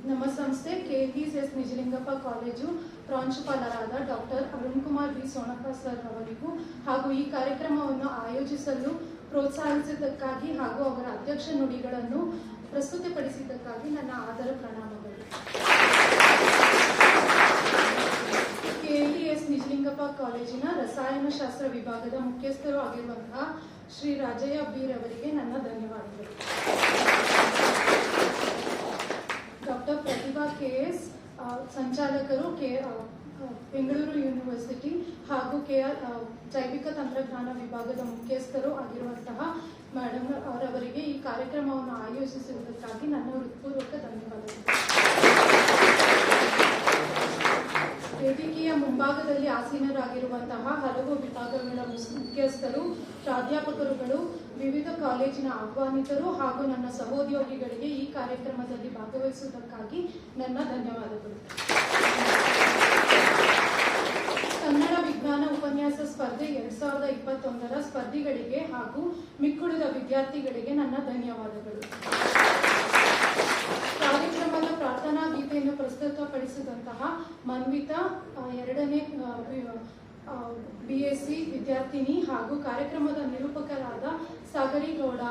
ನಮ್ಮ ಸಂಸ್ಥೆ KLE ನಿಜಲಿಂಗಪ್ಪ ಕಾಲೇಜು ಪ್ರಾಂಶುಪಾಲರಾದ ಡಾಕ್ಟರ್ ಅರುಣ್ ಕುಮಾರ್ B. ಸೋಣಕ ಸರ್ ಅವರಿಗೂ ಹಾಗೂ ಈ ಕಾರ್ಯಕ್ರಮವನ್ನು ಆಯೋಜಿಸಲು ಪ್ರೋತ್ಸಾಹಿಸಿದ್ದಕ್ಕಾಗಿ ಹಾಗೂ ಅವರ ಅಧ್ಯಕ್ಷ ನುಡಿಗಳನ್ನು ಪ್ರಸ್ತುತಪಡಿಸಿದ್ದಕ್ಕಾಗಿ ನನ್ನ ಆದರ ಪ್ರಣಾಮಗಳು. KLES ನಿಜಲಿಂಗಪ್ಪ ಕಾಲೇಜಿನ ರಸಾಯನಶಾಸ್ತ್ರ ವಿಭಾಗದ ಮುಖ್ಯಸ್ಥರು ಆಗಿರುವಂತಹ ಶ್ರೀ ರಾಜಯ್ಯ ಬೀರ್ ಅವರಿಗೆ ನನ್ನ ಧನ್ಯವಾದಗಳು. ಡಾಕ್ಟರ್ ಪ್ರತಿಭಾ KS ಸಂಚಾಲಕರು ಬೆಂಗಳೂರು ಯೂನಿವರ್ಸಿಟಿ ಹಾಗೂ ಜೈವಿಕ ತಂತ್ರಜ್ಞಾನ ವಿಭಾಗದ ಮುಖ್ಯಸ್ಥರು ಆಗಿರುವಂತಹ ಮೇಡಮ್ ಅವರವರಿಗೆ ಈ ಕಾರ್ಯಕ್ರಮವನ್ನು ಆಯೋಜಿಸುವುದಕ್ಕಾಗಿ ನನ್ನ ಹೃತ್ಪೂರ್ವಕ ಧನ್ಯವಾದಗಳು. ವೇದಿಕೆಯ ಮುಂಭಾಗದಲ್ಲಿ ಆಸೀನರಾಗಿರುವಂತಹ ಹಲವು ವಿಭಾಗಗಳ ಮುಖ್ಯಸ್ಥರು, ಪ್ರಾಧ್ಯಾಪಕರುಗಳು, ವಿವಿಧ ಕಾಲೇಜಿನ ಆಹ್ವಾನಿತರು ಹಾಗೂ ನನ್ನ ಸಹೋದ್ಯೋಗಿಗಳಿಗೆ ಈ ಕಾರ್ಯಕ್ರಮದಲ್ಲಿ ಭಾಗವಹಿಸುವುದಕ್ಕಾಗಿ ನನ್ನ ಧನ್ಯವಾದಗಳು. ಕನ್ನಡ ವಿಜ್ಞಾನ ಉಪನ್ಯಾಸ ಸ್ಪರ್ಧೆ 2021ರ ಸ್ಪರ್ಧಿಗಳಿಗೆ ಹಾಗೂ ಮಿಕ್ಕುಳಿದ ವಿದ್ಯಾರ್ಥಿಗಳಿಗೆ ನನ್ನ ಧನ್ಯವಾದಗಳು. ಕಾರ್ಯಕ್ರಮದ ಪ್ರಾರ್ಥನಾ ಗೀತೆಯನ್ನು ಪ್ರಸ್ತುತಪಡಿಸಿದಂತಹ ಮನ್ವಿತಾ 2ನೇ BSc ವಿದ್ಯಾರ್ಥಿನಿ ಹಾಗೂ ಕಾರ್ಯಕ್ರಮದ ನಿರೂಪಕರಾದ ಸಾಗರಿ ಗೌಡ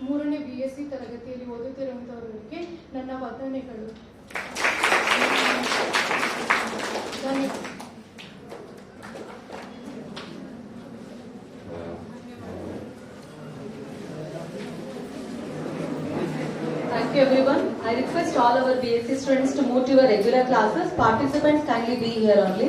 3ನೇ BSc ತರಗತಿಯಲ್ಲಿ ಓದುತ್ತಿರುವಂತವರಿಗೆ ನನ್ನ ವಂದನೆಗಳು. ಧನ್ಯವಾದ. Thank you everyone. I request all our BSc students to move to your regular classes. Participants kindly be here only.